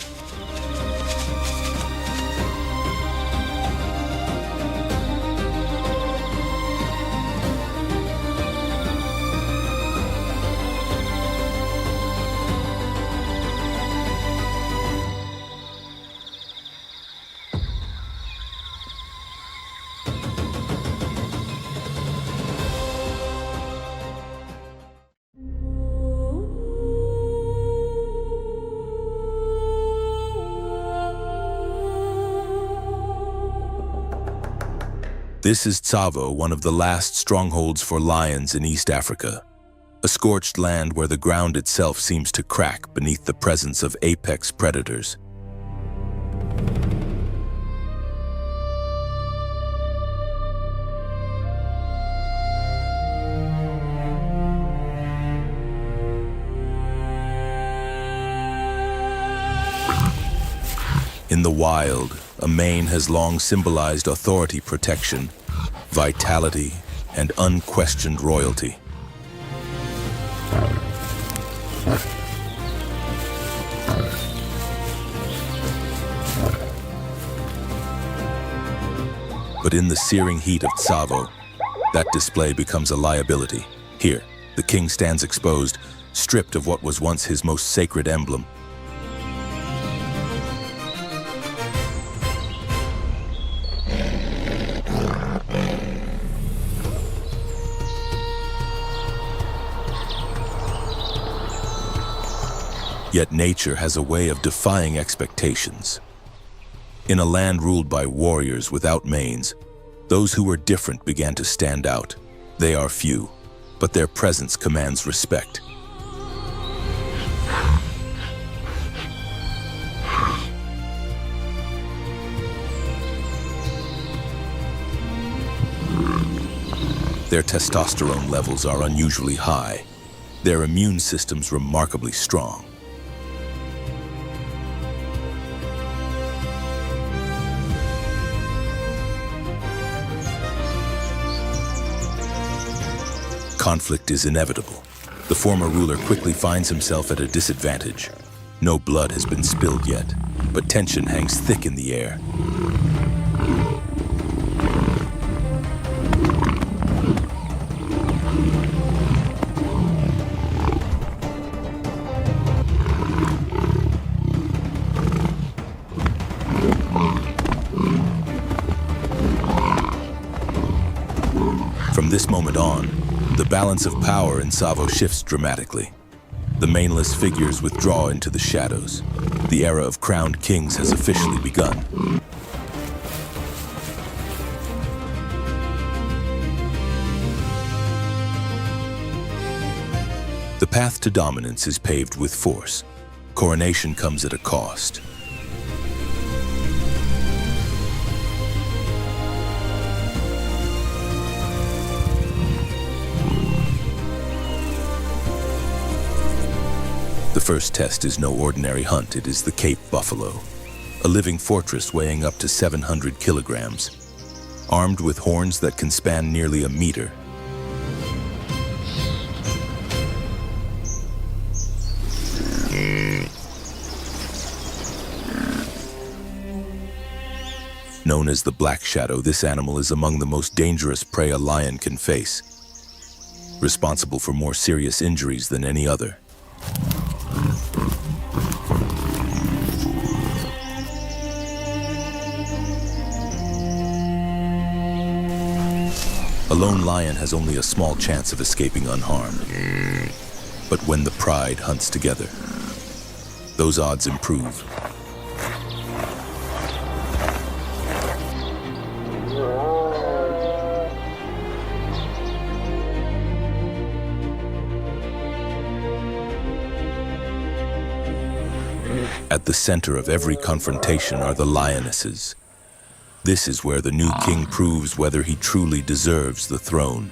This is Tsavo, one of the last strongholds for lions in East Africa. A scorched land where the ground itself seems to crack beneath the presence of apex predators. In the wild, a mane has long symbolized authority, protection, vitality, and unquestioned royalty. But in the searing heat of Tsavo, that display becomes a liability. Here, the king stands exposed, stripped of what was once his most sacred emblem. Yet nature has a way of defying expectations. In a land ruled by warriors without manes, those who were different began to stand out. They are few, but their presence commands respect. Their testosterone levels are unusually high, their immune systems remarkably strong. Conflict is inevitable. The former ruler quickly finds himself at a disadvantage. No blood has been spilled yet, but tension hangs thick in the air. From this moment on, the balance of power in Tsavo shifts dramatically. The maneless figures withdraw into the shadows. The era of crowned kings has officially begun. The path to dominance is paved with force. Coronation comes at a cost. The first test is no ordinary hunt. It is the Cape Buffalo, a living fortress weighing up to 700 kilograms, armed with horns that can span nearly a meter. Known as the Black Shadow, this animal is among the most dangerous prey a lion can face, responsible for more serious injuries than any other. lone lion has only a small chance of escaping unharmed. But when the pride hunts together, those odds improve. At the center of every confrontation are the lionesses. This is where the new king proves whether he truly deserves the throne.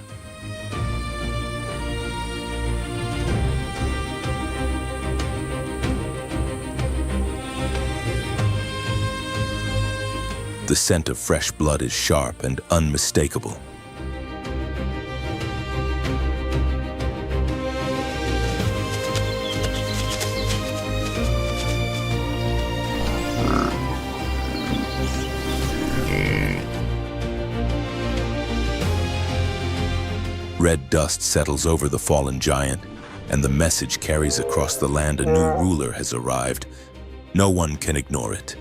The scent of fresh blood is sharp and unmistakable. Red dust settles over the fallen giant, and the message carries across the land: a new ruler has arrived. No one can ignore it.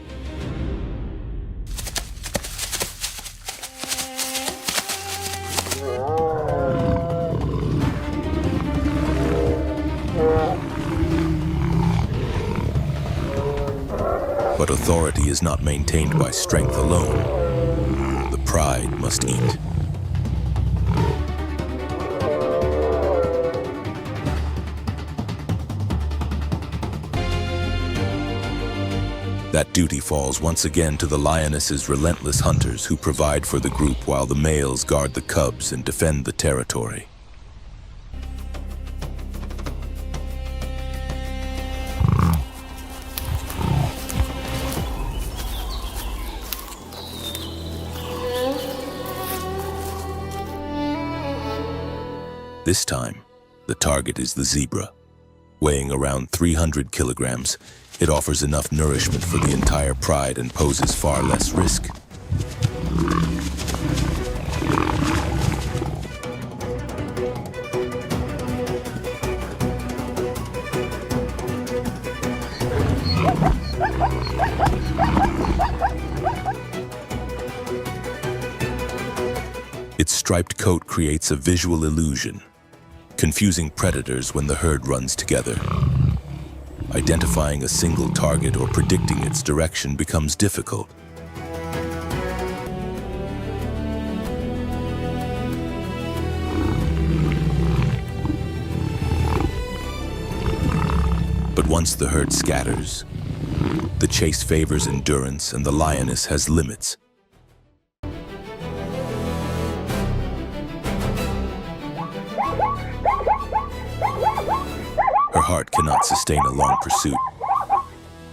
But authority is not maintained by strength alone. The pride must eat. That duty falls once again to the lioness's relentless hunters, who provide for the group while the males guard the cubs and defend the territory. This time, the target is the zebra. Weighing around 300 kilograms, it offers enough nourishment for the entire pride and poses far less risk. Its striped coat creates a visual illusion, confusing predators when the herd runs together. Identifying a single target or predicting its direction becomes difficult. But once the herd scatters, the chase favors endurance and the lioness has limits. Her heart cannot sustain a long pursuit.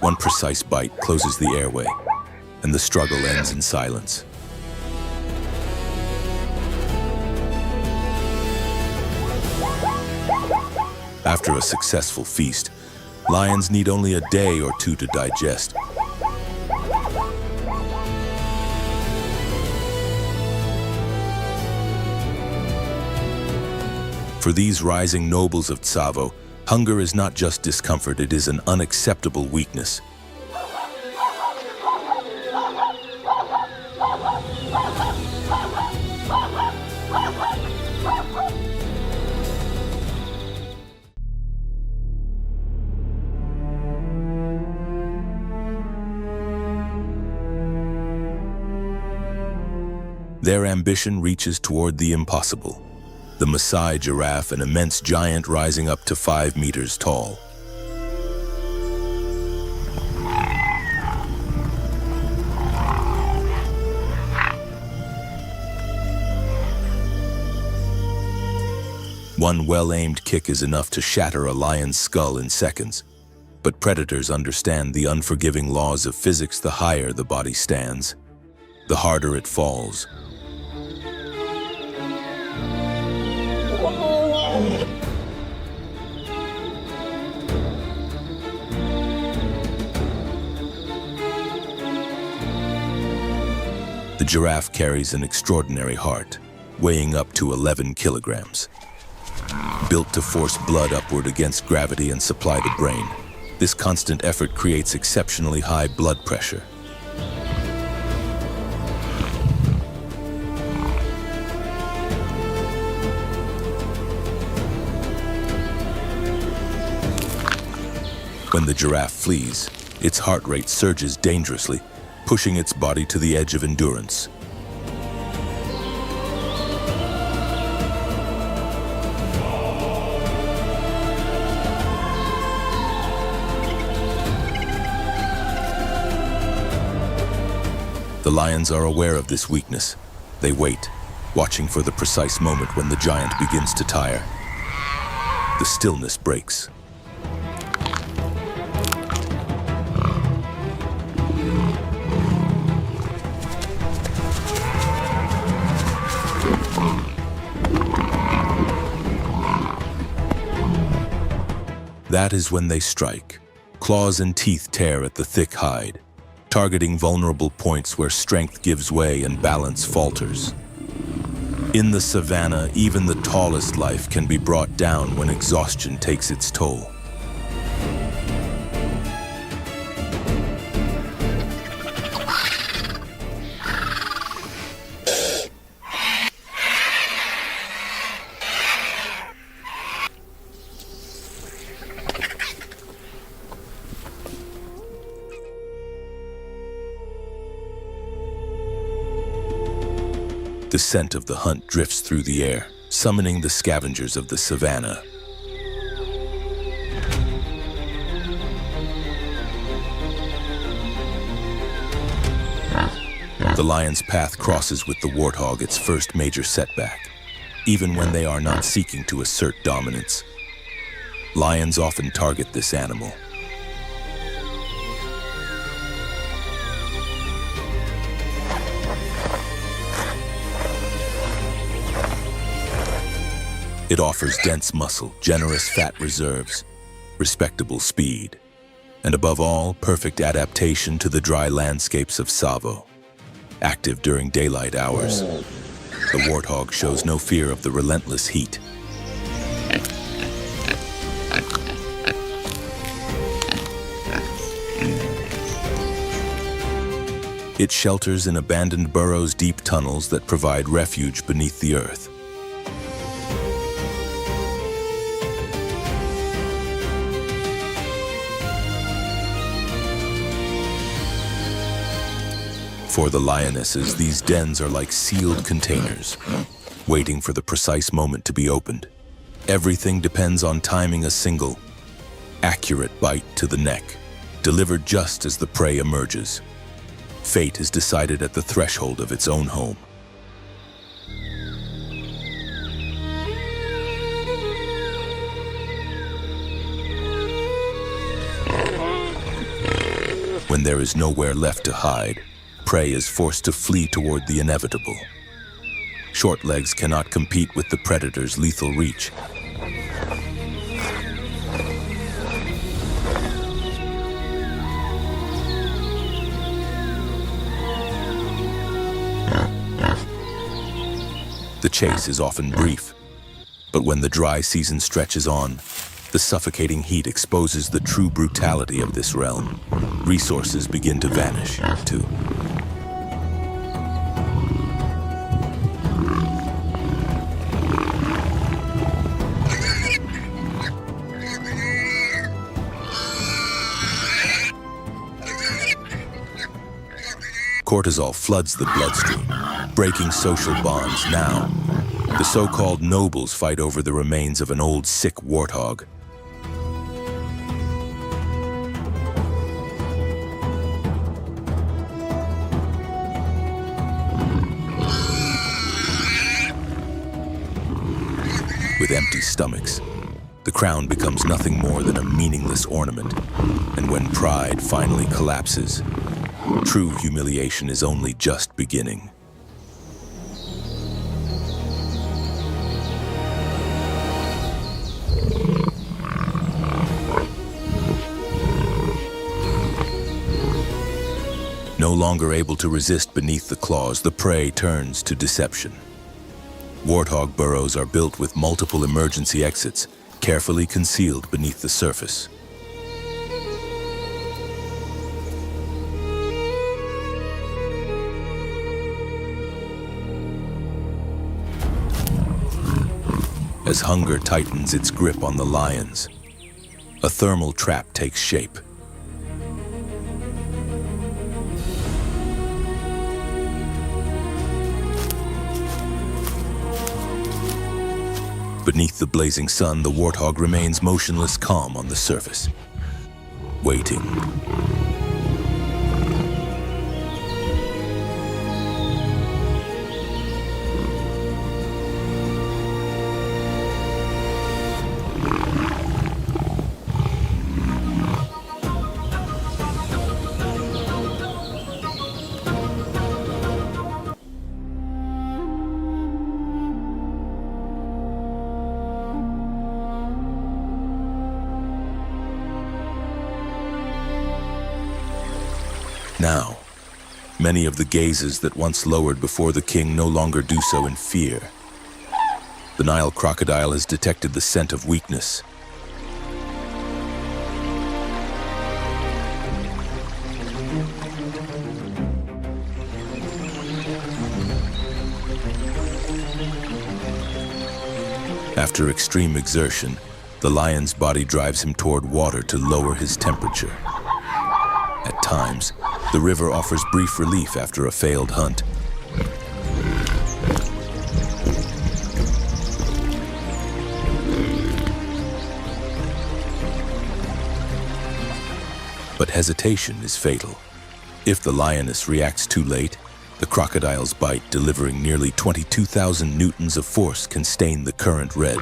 One precise bite closes the airway, and the struggle ends in silence. After a successful feast, lions need only a day or two to digest. For these rising nobles of Tsavo, hunger is not just discomfort, it is an unacceptable weakness. Their ambition reaches toward the impossible. The Maasai giraffe, an immense giant rising up to 5 meters tall. One well-aimed kick is enough to shatter a lion's skull in seconds. But predators understand the unforgiving laws of physics. The higher the body stands, the harder it falls. The giraffe carries an extraordinary heart, weighing up to 11 kilograms. Built to force blood upward against gravity and supply the brain, this constant effort creates exceptionally high blood pressure. When the giraffe flees, its heart rate surges dangerously, pushing its body to the edge of endurance. The lions are aware of this weakness. They wait, watching for the precise moment when the giant begins to tire. The stillness breaks. That is when they strike. Claws and teeth tear at the thick hide, targeting vulnerable points where strength gives way and balance falters. In the savannah, even the tallest life can be brought down when exhaustion takes its toll. The scent of the hunt drifts through the air, summoning the scavengers of the savannah. The lion's path crosses with the warthog its first major setback, even when they are not seeking to assert dominance. Lions often target this animal. It offers dense muscle, generous fat reserves, respectable speed, and above all, perfect adaptation to the dry landscapes of Savo. Active during daylight hours, the warthog shows no fear of the relentless heat. It shelters in abandoned burrows, deep tunnels that provide refuge beneath the earth. For the lionesses, these dens are like sealed containers, waiting for the precise moment to be opened. Everything depends on timing a single, accurate bite to the neck, delivered just as the prey emerges. Fate is decided at the threshold of its own home. When there is nowhere left to hide, prey is forced to flee toward the inevitable. Short legs cannot compete with the predator's lethal reach. The chase is often brief, but when the dry season stretches on, the suffocating heat exposes the true brutality of this realm. Resources begin to vanish, too. Cortisol floods the bloodstream, breaking social bonds. Now, the so-called nobles fight over the remains of an old, sick warthog. With empty stomachs, the crown becomes nothing more than a meaningless ornament, and when pride finally collapses, true humiliation is only just beginning. No longer able to resist beneath the claws, the prey turns to deception. Warthog burrows are built with multiple emergency exits, carefully concealed beneath the surface. As hunger tightens its grip on the lions, A thermal trap takes shape. Beneath the blazing sun, the warthog remains motionless, calm on the surface, waiting. Now, many of the gazes that once lowered before the king no longer do so in fear. The Nile crocodile has detected the scent of weakness. After extreme exertion, the lion's body drives him toward water to lower his temperature. At times, the river offers brief relief after a failed hunt. But hesitation is fatal. If the lioness reacts too late, the crocodile's bite, delivering nearly 22,000 newtons of force, can stain the current red.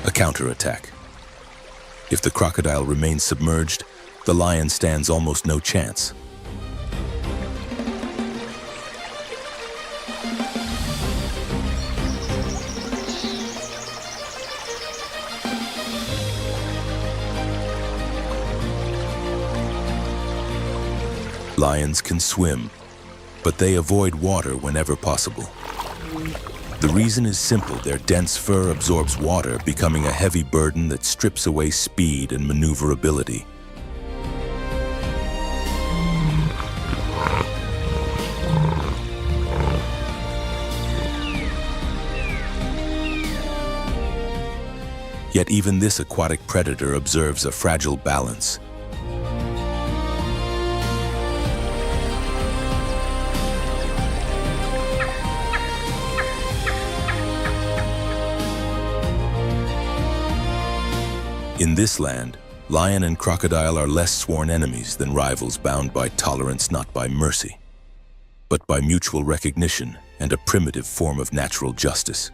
A counterattack. If the crocodile remains submerged, the lion stands almost no chance. Lions can swim, but they avoid water whenever possible. The reason is simple: their dense fur absorbs water, becoming a heavy burden that strips away speed and maneuverability. Yet even this aquatic predator observes a fragile balance. In this land, lion and crocodile are less sworn enemies than rivals bound by tolerance, not by mercy, but by mutual recognition and a primitive form of natural justice.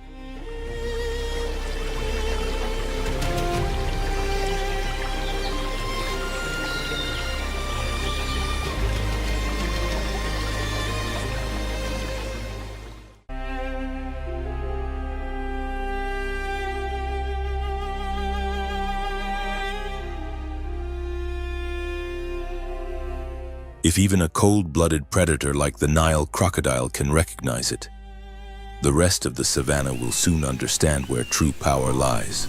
If even a cold-blooded predator like the Nile crocodile can recognize it, the rest of the savannah will soon understand where true power lies.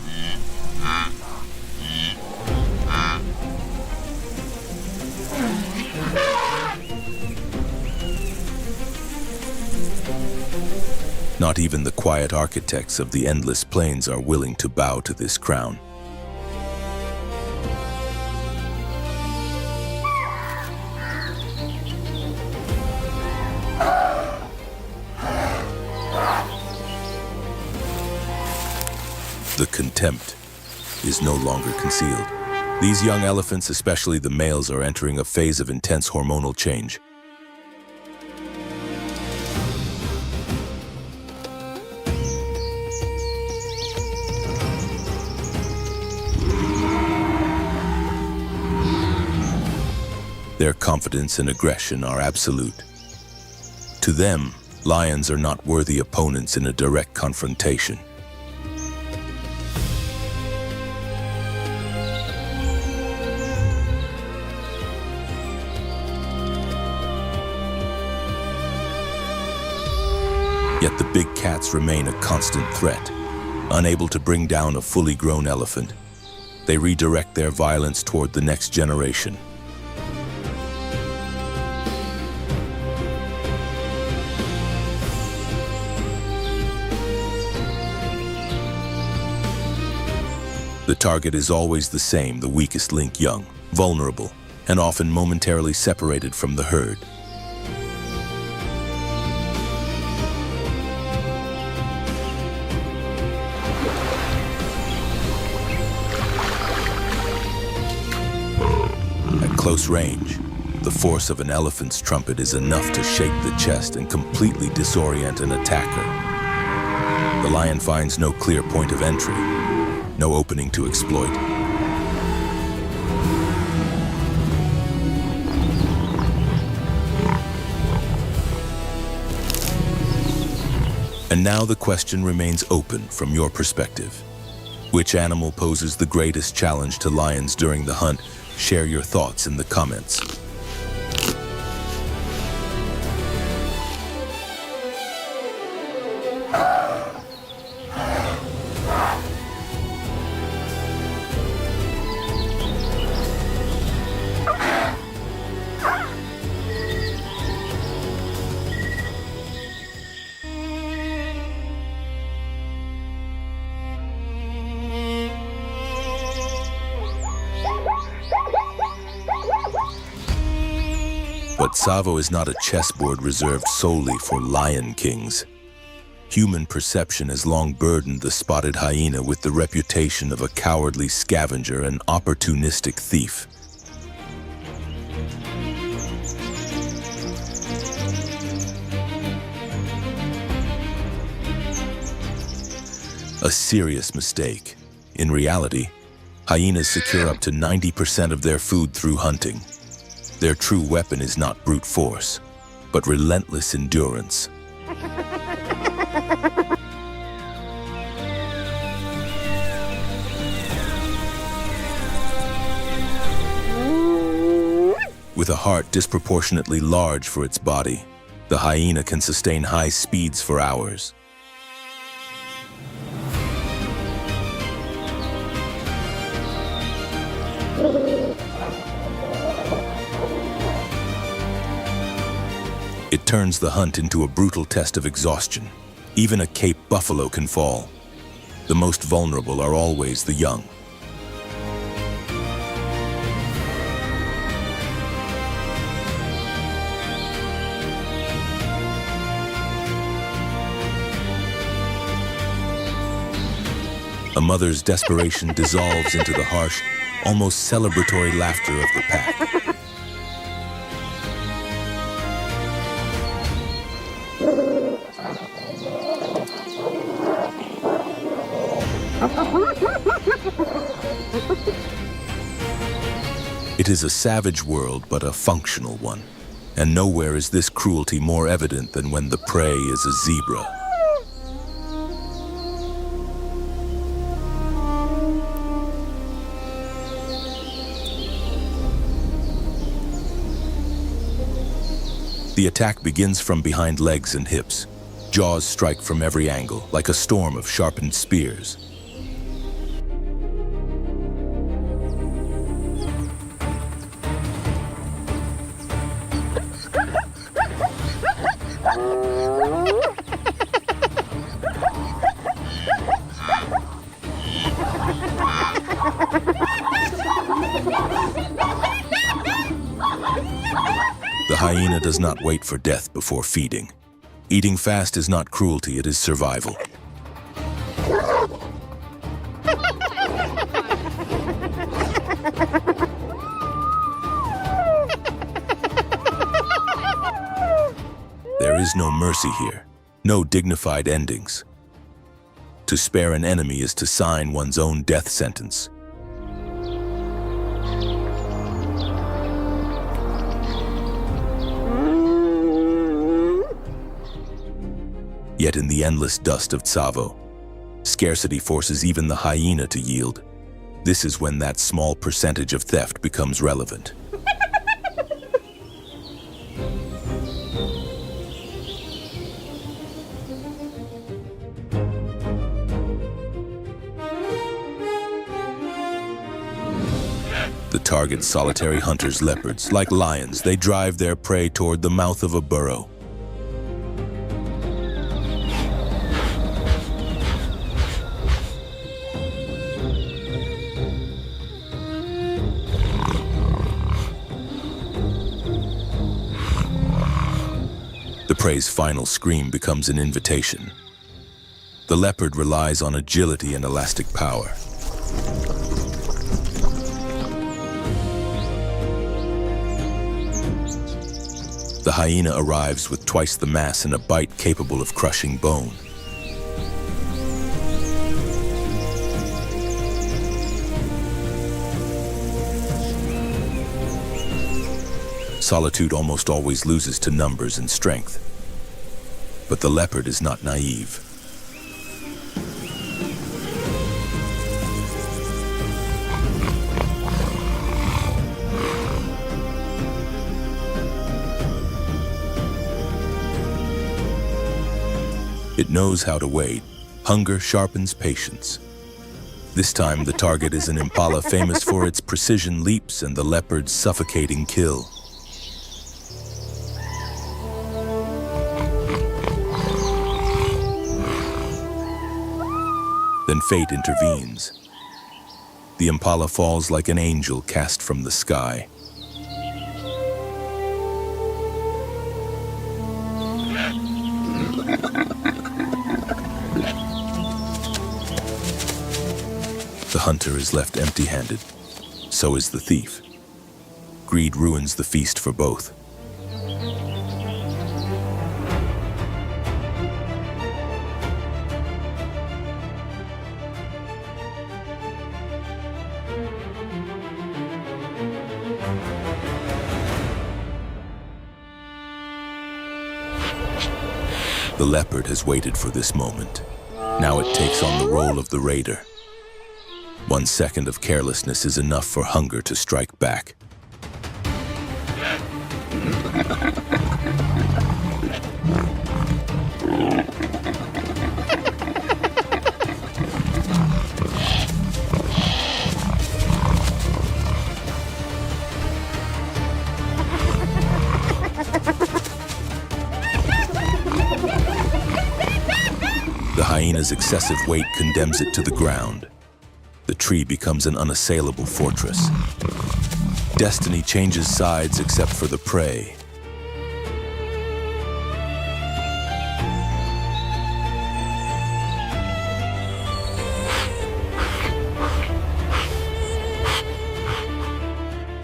Not even the quiet architects of the endless plains are willing to bow to this crown. The contempt is no longer concealed. These young elephants, especially the males, are entering a phase of intense hormonal change. Their confidence and aggression are absolute. To them, lions are not worthy opponents in a direct confrontation. Yet the big cats remain a constant threat. Unable to bring down a fully grown elephant, they redirect their violence toward the next generation. The target is always the same, the weakest link, young, vulnerable, and often momentarily separated from the herd. At close range, the force of an elephant's trumpet is enough to shake the chest and completely disorient an attacker. The lion finds no clear point of entry, no opening to exploit. And now the question remains open from your perspective. Which animal poses the greatest challenge to lions during the hunt? Share your thoughts in the comments. But Tsavo is not a chessboard reserved solely for lion kings. Human perception has long burdened the spotted hyena with the reputation of a cowardly scavenger and opportunistic thief. A serious mistake. In reality, hyenas secure up to 90% of their food through hunting. Their true weapon is not brute force, but relentless endurance. With a heart disproportionately large for its body, the hyena can sustain high speeds for hours. It turns the hunt into a brutal test of exhaustion. Even a Cape buffalo can fall. The most vulnerable are always the young. A mother's desperation dissolves into the harsh, almost celebratory laughter of the pack. It is a savage world, but a functional one. And nowhere is this cruelty more evident than when the prey is a zebra. The attack begins from behind legs and hips. Jaws strike from every angle, like a storm of sharpened spears. The hyena does not wait for death before feeding. Eating fast is not cruelty, it is survival. There is no mercy here, no dignified endings. To spare an enemy is to sign one's own death sentence. Yet in the endless dust of Tsavo, scarcity forces even the hyena to yield. This is when that small percentage of theft becomes relevant. The target solitary hunters, leopards. Like lions, they drive their prey toward the mouth of a burrow. prey's final scream becomes an invitation. The leopard relies on agility and elastic power. The hyena arrives with twice the mass and a bite capable of crushing bone. Solitude almost always loses to numbers and strength. But the leopard is not naive. It knows how to wait. Hunger sharpens patience. This time, the target is an impala famous for its precision leaps and the leopard's suffocating kill. Then fate intervenes. The impala falls like an angel cast from the sky. The hunter is left empty-handed. So is the thief. Greed ruins the feast for both. The leopard has waited for this moment. Now it takes on the role of the raider. 1 second of carelessness is enough for hunger to strike back. The hyena's excessive weight condemns it to the ground. The tree becomes an unassailable fortress. Destiny changes sides except for the prey.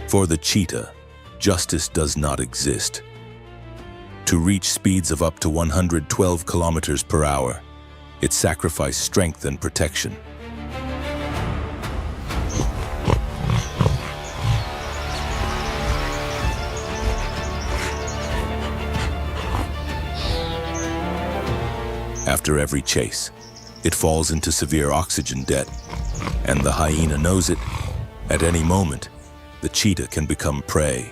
For the cheetah, justice does not exist. To reach speeds of up to 112 kilometers per hour, it sacrificed strength and protection. After every chase, it falls into severe oxygen debt, and the hyena knows it. At any moment, the cheetah can become prey.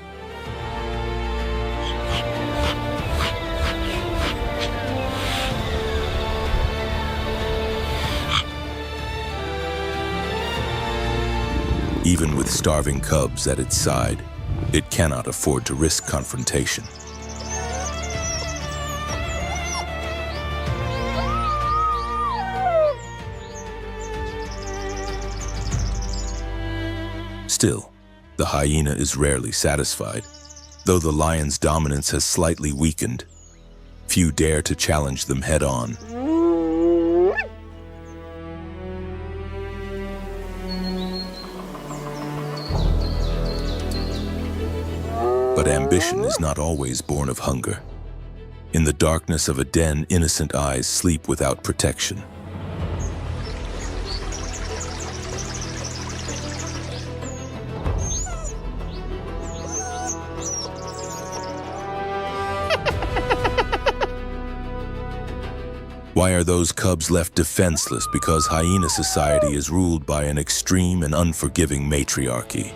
Even with starving cubs at its side, it cannot afford to risk confrontation. Still, the hyena is rarely satisfied. Though the lion's dominance has slightly weakened, few dare to challenge them head-on. But ambition is not always born of hunger. In the darkness of a den, innocent eyes sleep without protection. Why are those cubs left defenseless? Because hyena society is ruled by an extreme and unforgiving matriarchy.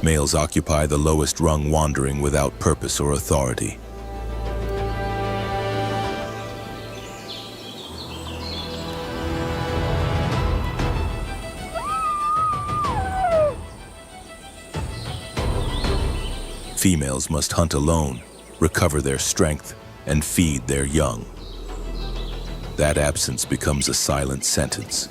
Males occupy the lowest rung, wandering without purpose or authority. Females must hunt alone, recover their strength, and feed their young. That absence becomes a silent sentence.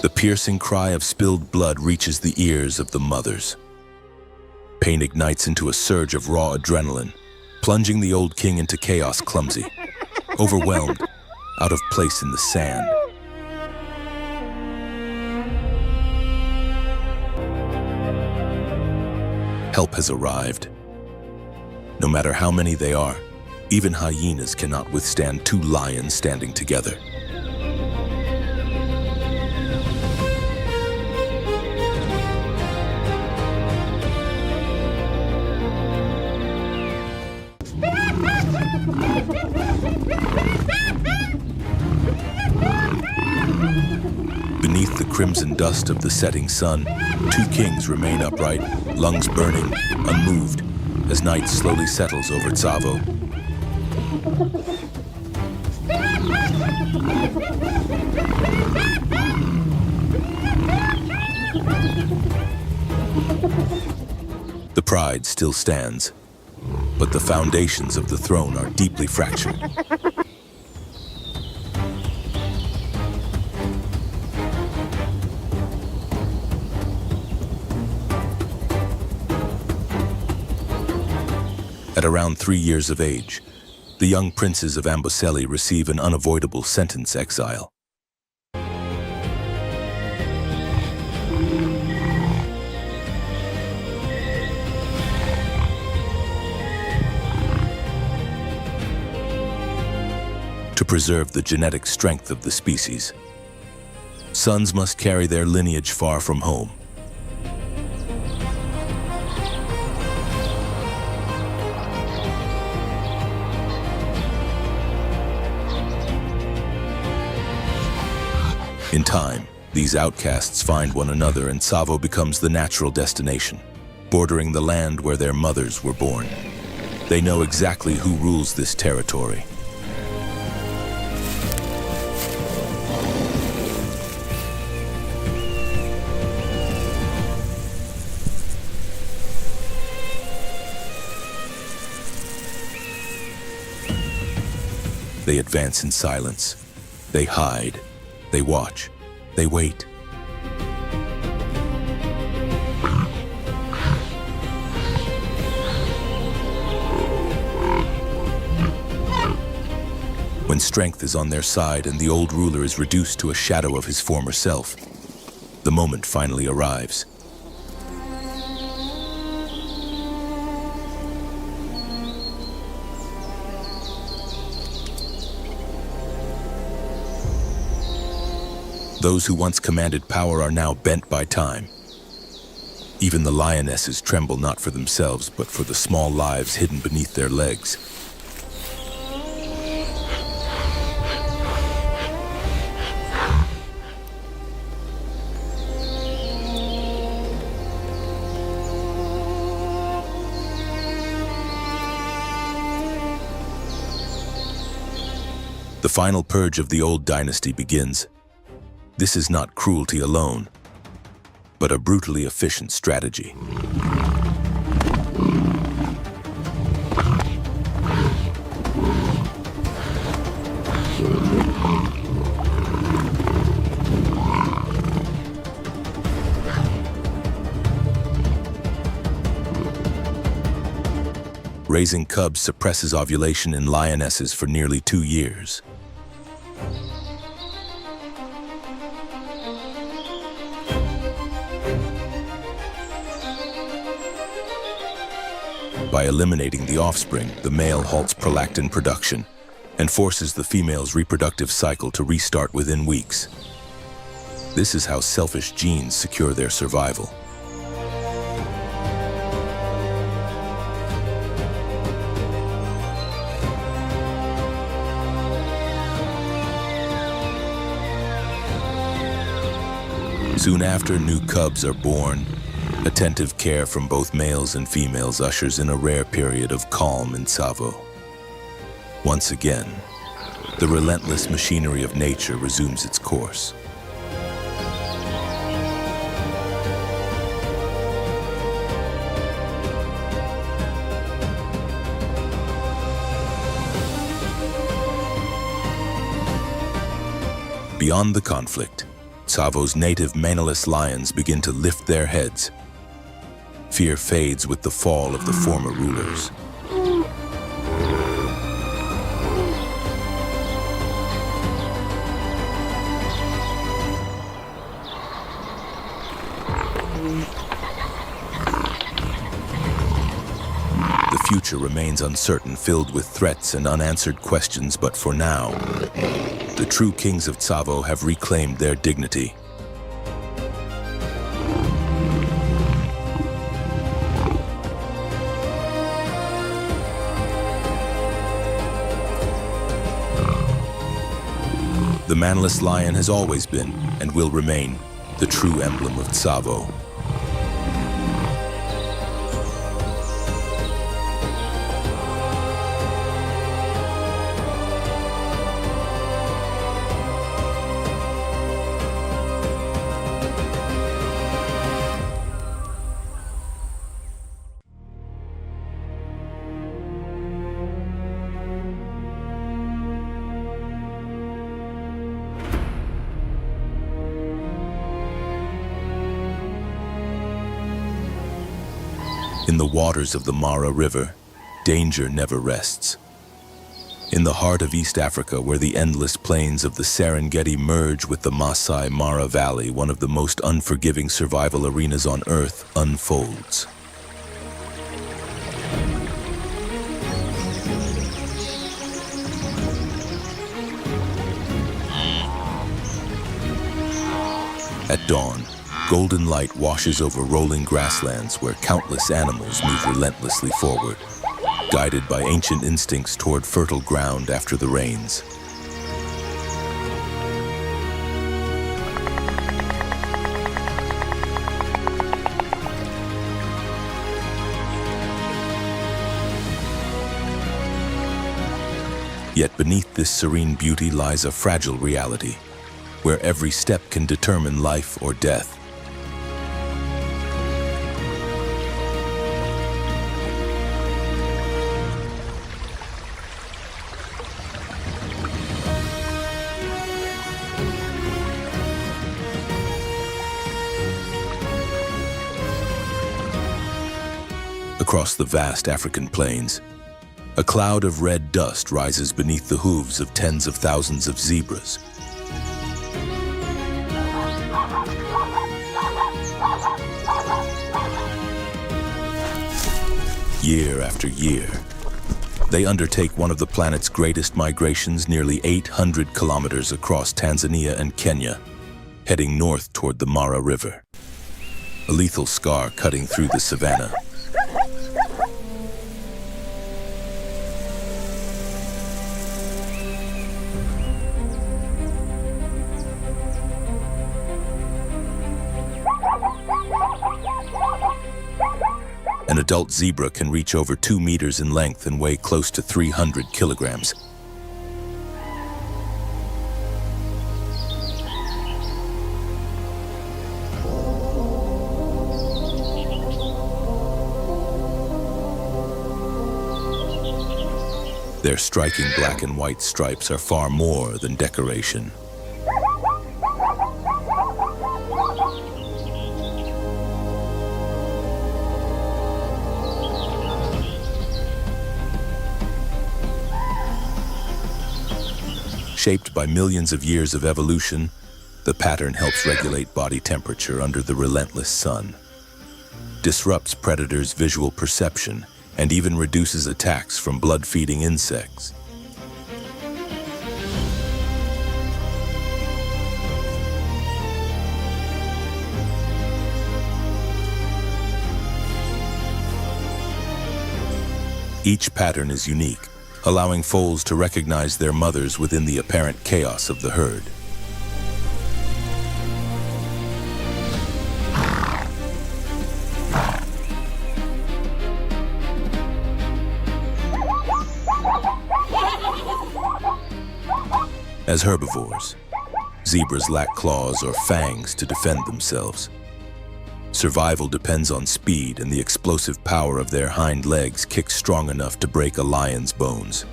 The piercing cry of spilled blood reaches the ears of the mothers. Pain ignites into a surge of raw adrenaline, plunging the old king into chaos, clumsy, overwhelmed, out of place in the sand. Help has arrived. No matter how many they are, even hyenas cannot withstand two lions standing together. Beneath the crimson dust of the setting sun, two kings remain upright, lungs burning, unmoved, as night slowly settles over Tsavo. The pride still stands, but the foundations of the throne are deeply fractured. At around 3 years of age, the young princes of Amboseli receive an unavoidable sentence: exile. To preserve the genetic strength of the species, sons must carry their lineage far from home. In time, these outcasts find one another and Tsavo becomes the natural destination, bordering the land where their mothers were born. They know exactly who rules this territory. They advance in silence. They hide. They watch. They wait. When strength is on their side and the old ruler is reduced to a shadow of his former self, the moment finally arrives. Those who once commanded power are now bent by time. Even the lionesses tremble not for themselves, but for the small lives hidden beneath their legs. The final purge of the old dynasty begins. This is not cruelty alone, but a brutally efficient strategy. Raising cubs suppresses ovulation in lionesses for nearly 2 years. By eliminating the offspring, the male halts prolactin production and forces the female's reproductive cycle to restart within weeks. This is how selfish genes secure their survival. Soon after, new cubs are born. Attentive care from both males and females ushers in a rare period of calm in Tsavo. Once again, the relentless machinery of nature resumes its course. Beyond the conflict, Tsavo's native maneless lions begin to lift their heads. Fear fades with the fall of the former rulers. The future remains uncertain, filled with threats and unanswered questions, but for now, the true kings of Tsavo have reclaimed their dignity. The manless lion has always been, and will remain, the true emblem of Tsavo. In the waters of the Mara River, danger never rests. In the heart of East Africa, where the endless plains of the Serengeti merge with the Masai Mara Valley, one of the most unforgiving survival arenas on Earth unfolds. At dawn, golden light washes over rolling grasslands where countless animals move relentlessly forward, guided by ancient instincts toward fertile ground after the rains. Yet beneath this serene beauty lies a fragile reality, where every step can determine life or death. Across the vast African plains, a cloud of red dust rises beneath the hooves of tens of thousands of zebras. Year after year, they undertake one of the planet's greatest migrations, nearly 800 kilometers across Tanzania and Kenya, heading north toward the Mara River, a lethal scar cutting through the savannah. An adult zebra can reach over 2 meters in length and weigh close to 300 kilograms. Their striking black and white stripes are far more than decoration. Shaped by millions of years of evolution, the pattern helps regulate body temperature under the relentless sun, disrupts predators' visual perception, and even reduces attacks from blood-feeding insects. Each pattern is unique, allowing foals to recognize their mothers within the apparent chaos of the herd. As herbivores, zebras lack claws or fangs to defend themselves. Survival depends on speed, and the explosive power of their hind legs kicks strong enough to break a lion's bones.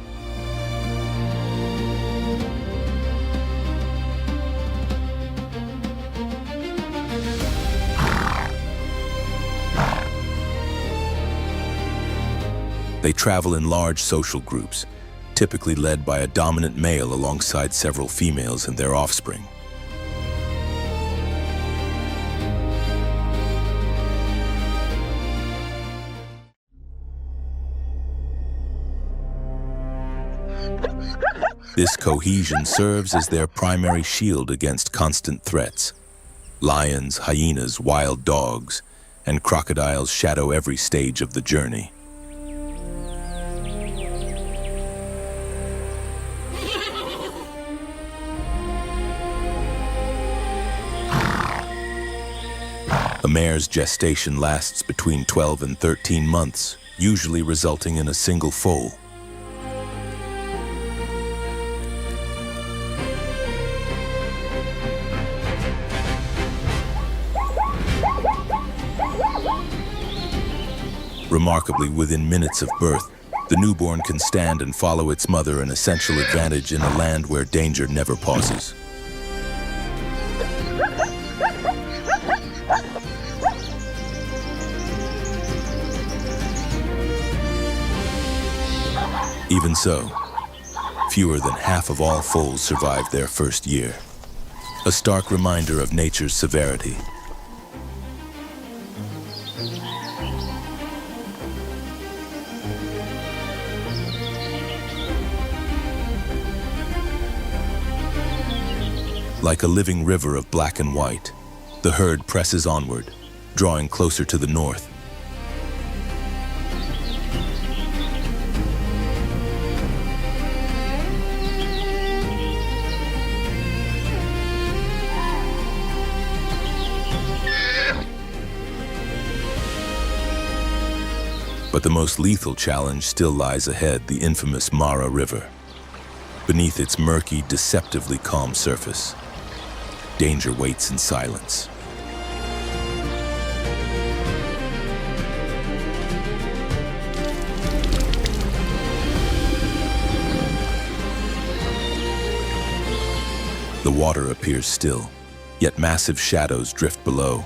They travel in large social groups, typically led by a dominant male alongside several females and their offspring. This cohesion serves as their primary shield against constant threats. Lions, hyenas, wild dogs, and crocodiles shadow every stage of the journey. A mare's gestation lasts between 12 and 13 months, usually resulting in a single foal. Remarkably, within minutes of birth, the newborn can stand and follow its mother, an essential advantage in a land where danger never pauses. Even so, fewer than half of all foals survive their first year. A stark reminder of nature's severity. Like a living river of black and white, the herd presses onward, drawing closer to the north. But the most lethal challenge still lies ahead, the infamous Mara River. Beneath its murky, deceptively calm surface, danger waits in silence. The water appears still, yet massive shadows drift below.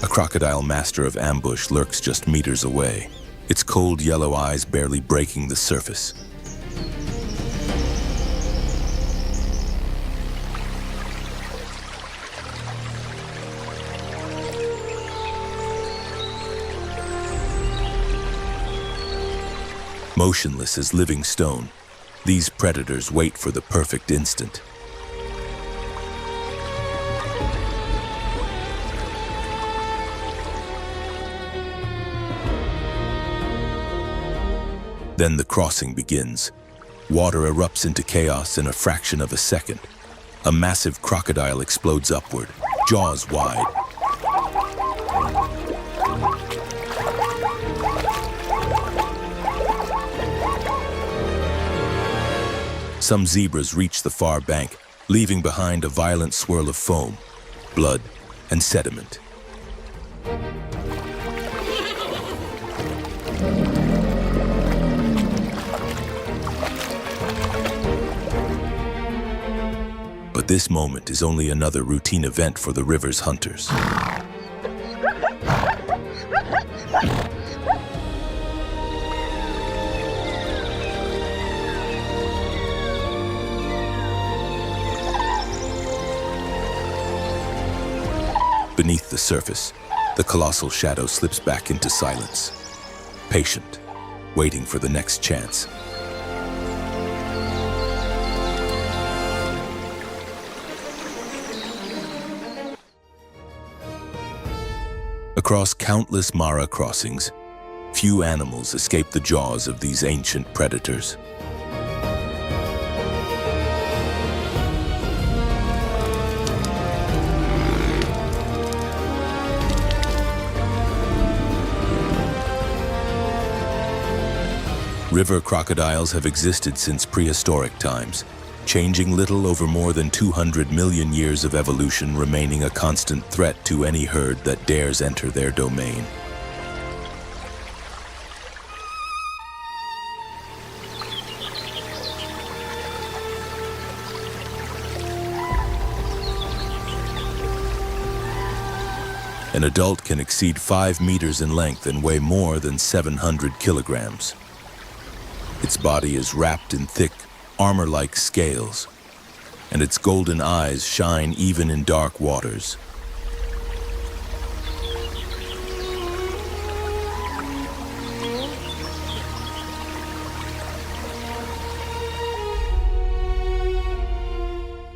A crocodile master of ambush lurks just meters away, its cold yellow eyes barely breaking the surface. Motionless as living stone, these predators wait for the perfect instant. Then the crossing begins. Water erupts into chaos in a fraction of a second. A massive crocodile explodes upward, jaws wide. Some zebras reach the far bank, leaving behind a violent swirl of foam, blood, and sediment. But this moment is only another routine event for the river's hunters. Beneath the surface, the colossal shadow slips back into silence, patient, waiting for the next chance. Across countless Mara crossings, few animals escape the jaws of these ancient predators. River crocodiles have existed since prehistoric times, changing little over more than 200 million years of evolution, remaining a constant threat to any herd that dares enter their domain. An adult can exceed 5 meters in length and weigh more than 700 kilograms. Its body is wrapped in thick, armor-like scales, and its golden eyes shine even in dark waters.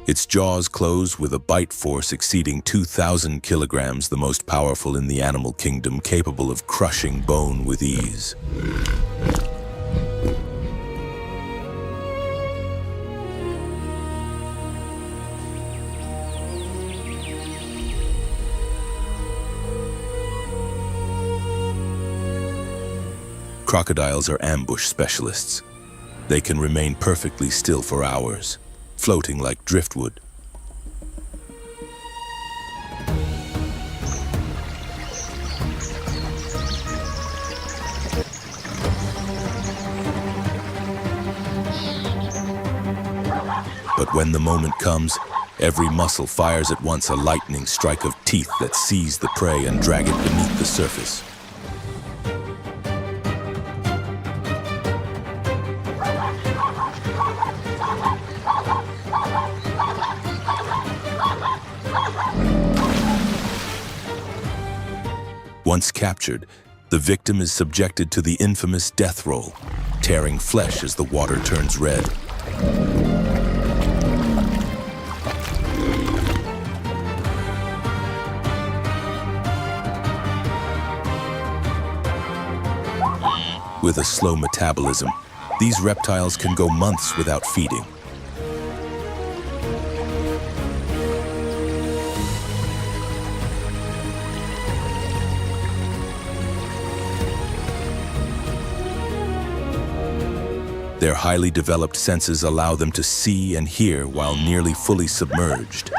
Its jaws close with a bite force exceeding 2,000 kilograms, the most powerful in the animal kingdom, capable of crushing bone with ease. Crocodiles are ambush specialists. They can remain perfectly still for hours, floating like driftwood. But when the moment comes, every muscle fires at once, a lightning strike of teeth that seize the prey and drag it beneath the surface. Once captured, the victim is subjected to the infamous death roll, tearing flesh as the water turns red. With a slow metabolism, these reptiles can go months without feeding. Their highly developed senses allow them to see and hear while nearly fully submerged.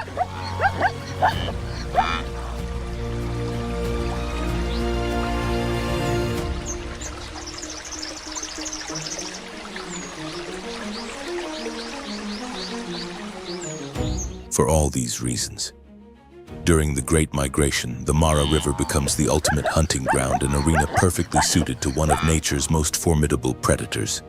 For all these reasons, during the Great Migration, the Mara River becomes the ultimate hunting ground, an arena perfectly suited to one of nature's most formidable predators.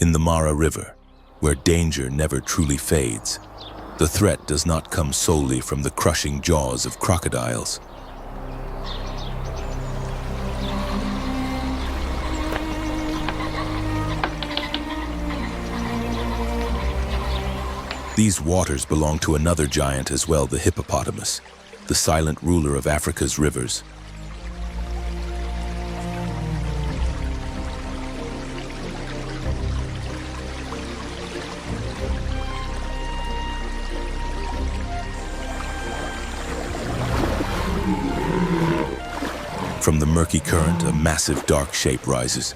In the Mara River, where danger never truly fades, the threat does not come solely from the crushing jaws of crocodiles. These waters belong to another giant as well, the hippopotamus, the silent ruler of Africa's rivers. From the murky current, a massive dark shape rises.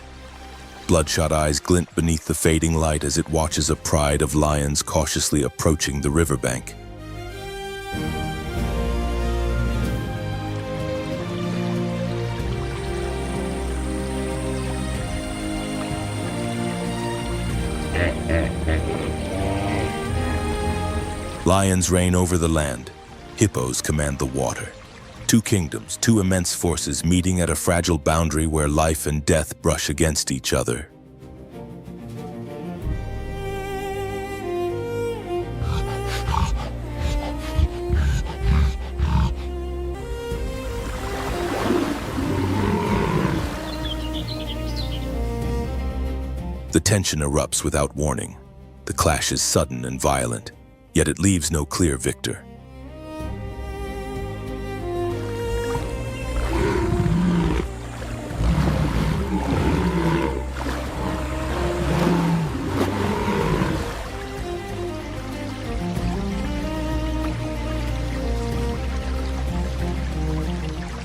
Bloodshot eyes glint beneath the fading light as it watches a pride of lions cautiously approaching the riverbank. Lions reign over the land. Hippos command the water. Two kingdoms, two immense forces meeting at a fragile boundary where life and death brush against each other. The tension erupts without warning. The clash is sudden and violent, yet it leaves no clear victor.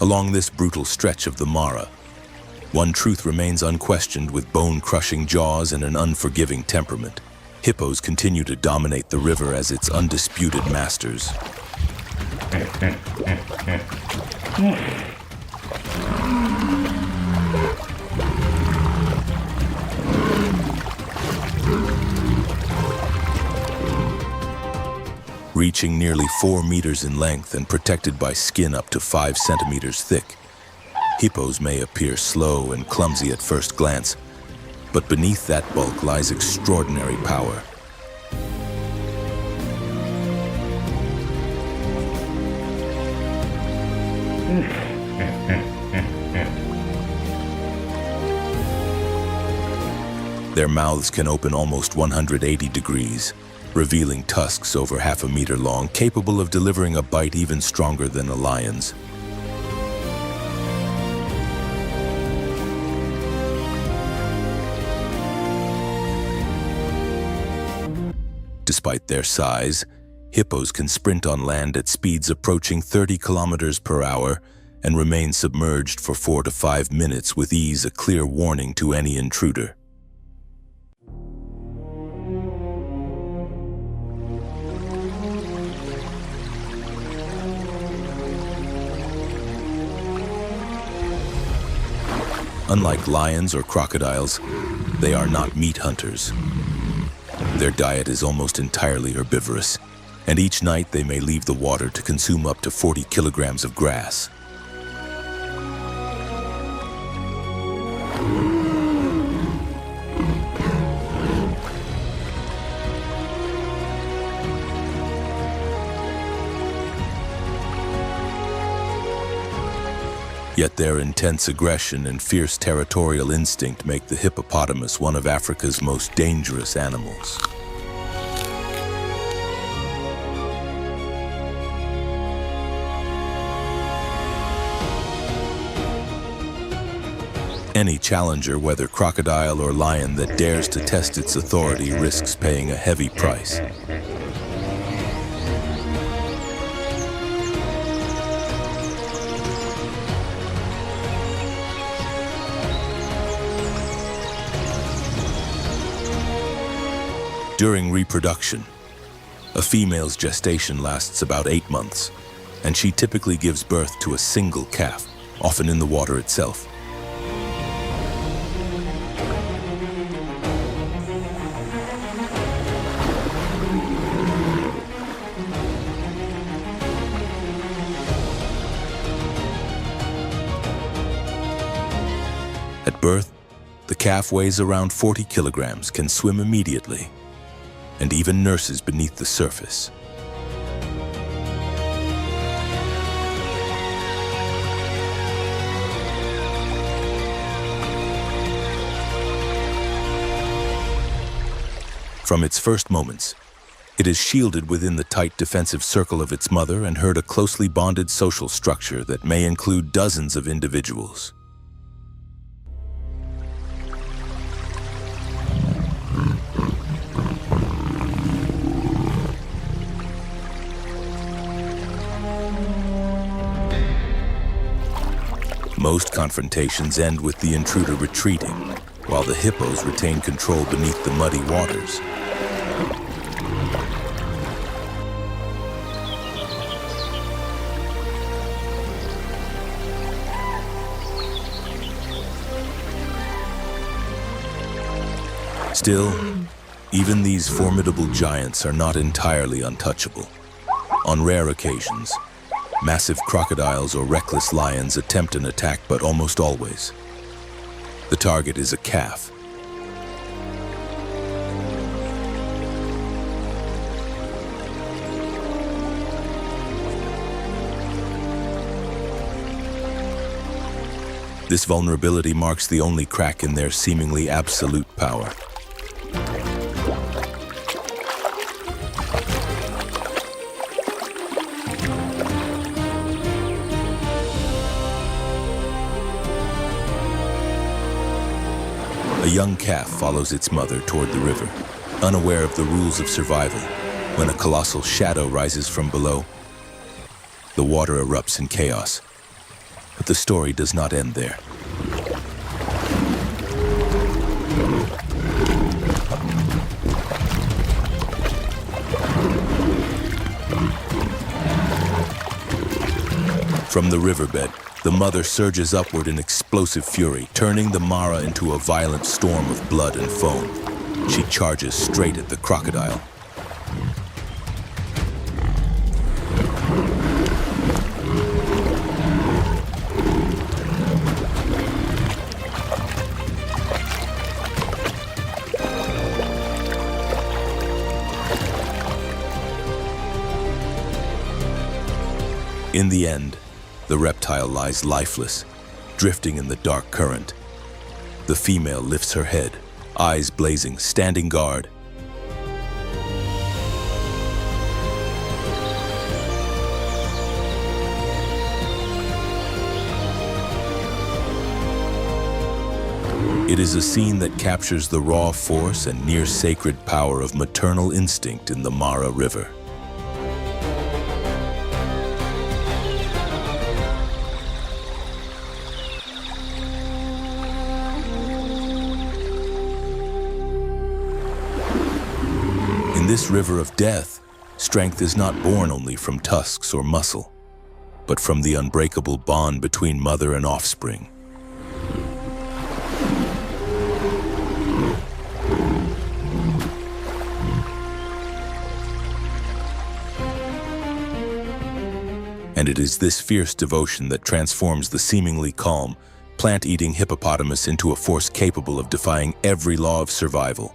Along this brutal stretch of the Mara, one truth remains unquestioned. With bone-crushing jaws and an unforgiving temperament, hippos continue to dominate the river as its undisputed masters. Reaching nearly 4 meters in length and protected by skin up to 5 centimeters thick, hippos may appear slow and clumsy at first glance, but beneath that bulk lies extraordinary power. Their mouths can open almost 180 degrees, revealing tusks over half a meter long, capable of delivering a bite even stronger than a lion's. Despite their size, hippos can sprint on land at speeds approaching 30 kilometers per hour and remain submerged for 4 to 5 minutes with ease, a clear warning to any intruder. Unlike lions or crocodiles, they are not meat hunters. Their diet is almost entirely herbivorous, and each night they may leave the water to consume up to 40 kilograms of grass. Yet their intense aggression and fierce territorial instinct make the hippopotamus one of Africa's most dangerous animals. Any challenger, whether crocodile or lion, that dares to test its authority risks paying a heavy price. During reproduction, a female's gestation lasts about 8 months, and she typically gives birth to a single calf, often in the water itself. At birth, the calf weighs around 40 kilograms, can swim immediately, and even nurses beneath the surface. From its first moments, it is shielded within the tight defensive circle of its mother and herd, a closely bonded social structure that may include dozens of individuals. Most confrontations end with the intruder retreating, while the hippos retain control beneath the muddy waters. Still, even these formidable giants are not entirely untouchable. On rare occasions, massive crocodiles or reckless lions attempt an attack, but almost always, the target is a calf. This vulnerability marks the only crack in their seemingly absolute power. A young calf follows its mother toward the river, unaware of the rules of survival. When a colossal shadow rises from below, the water erupts in chaos. But the story does not end there. From the riverbed, the mother surges upward in explosive fury, turning the Mara into a violent storm of blood and foam. She charges straight at the crocodile. In the end, the reptile lies lifeless, drifting in the dark current. The female lifts her head, eyes blazing, standing guard. It is a scene that captures the raw force and near-sacred power of maternal instinct in the Mara River. In this river of death, strength is not born only from tusks or muscle, but from the unbreakable bond between mother and offspring. And it is this fierce devotion that transforms the seemingly calm, plant-eating hippopotamus into a force capable of defying every law of survival.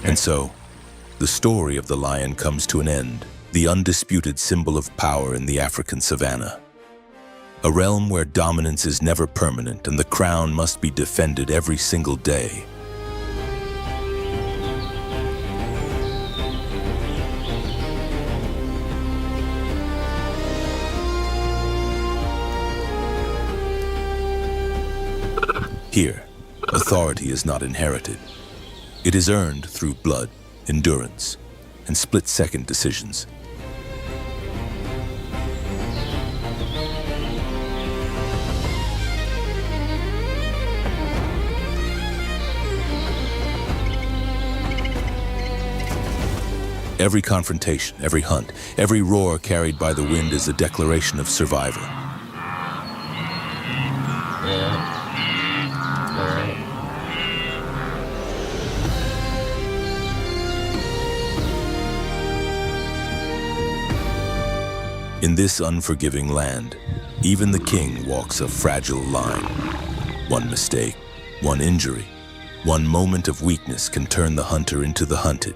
And so, the story of the lion comes to an end, the undisputed symbol of power in the African savanna. A realm where dominance is never permanent and the crown must be defended every single day. Here, authority is not inherited. It is earned through blood, endurance, and split-second decisions. Every confrontation, every hunt, every roar carried by the wind is a declaration of survival. In this unforgiving land, even the king walks a fragile line. One mistake, one injury, one moment of weakness can turn the hunter into the hunted.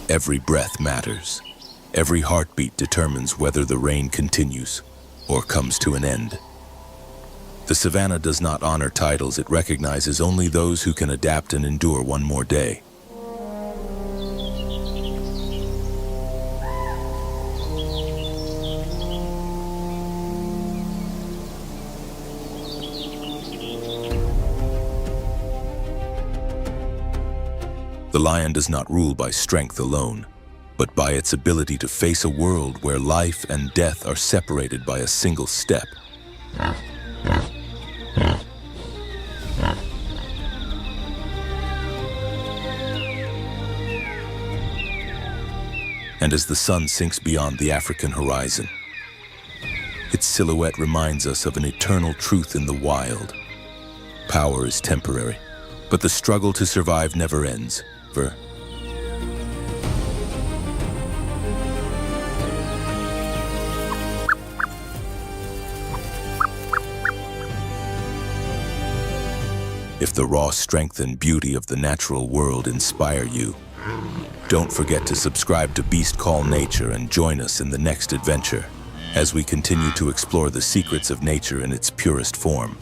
Every breath matters. Every heartbeat determines whether the reign continues or comes to an end. The savanna does not honor titles, it recognizes only those who can adapt and endure one more day. The lion does not rule by strength alone, but by its ability to face a world where life and death are separated by a single step. And as the sun sinks beyond the African horizon, its silhouette reminds us of an eternal truth in the wild. Power is temporary, but the struggle to survive never ends. If the raw strength and beauty of the natural world inspire you. Don't forget to subscribe to Beast Call Nature and join us in the next adventure as we continue to explore the secrets of nature in its purest form.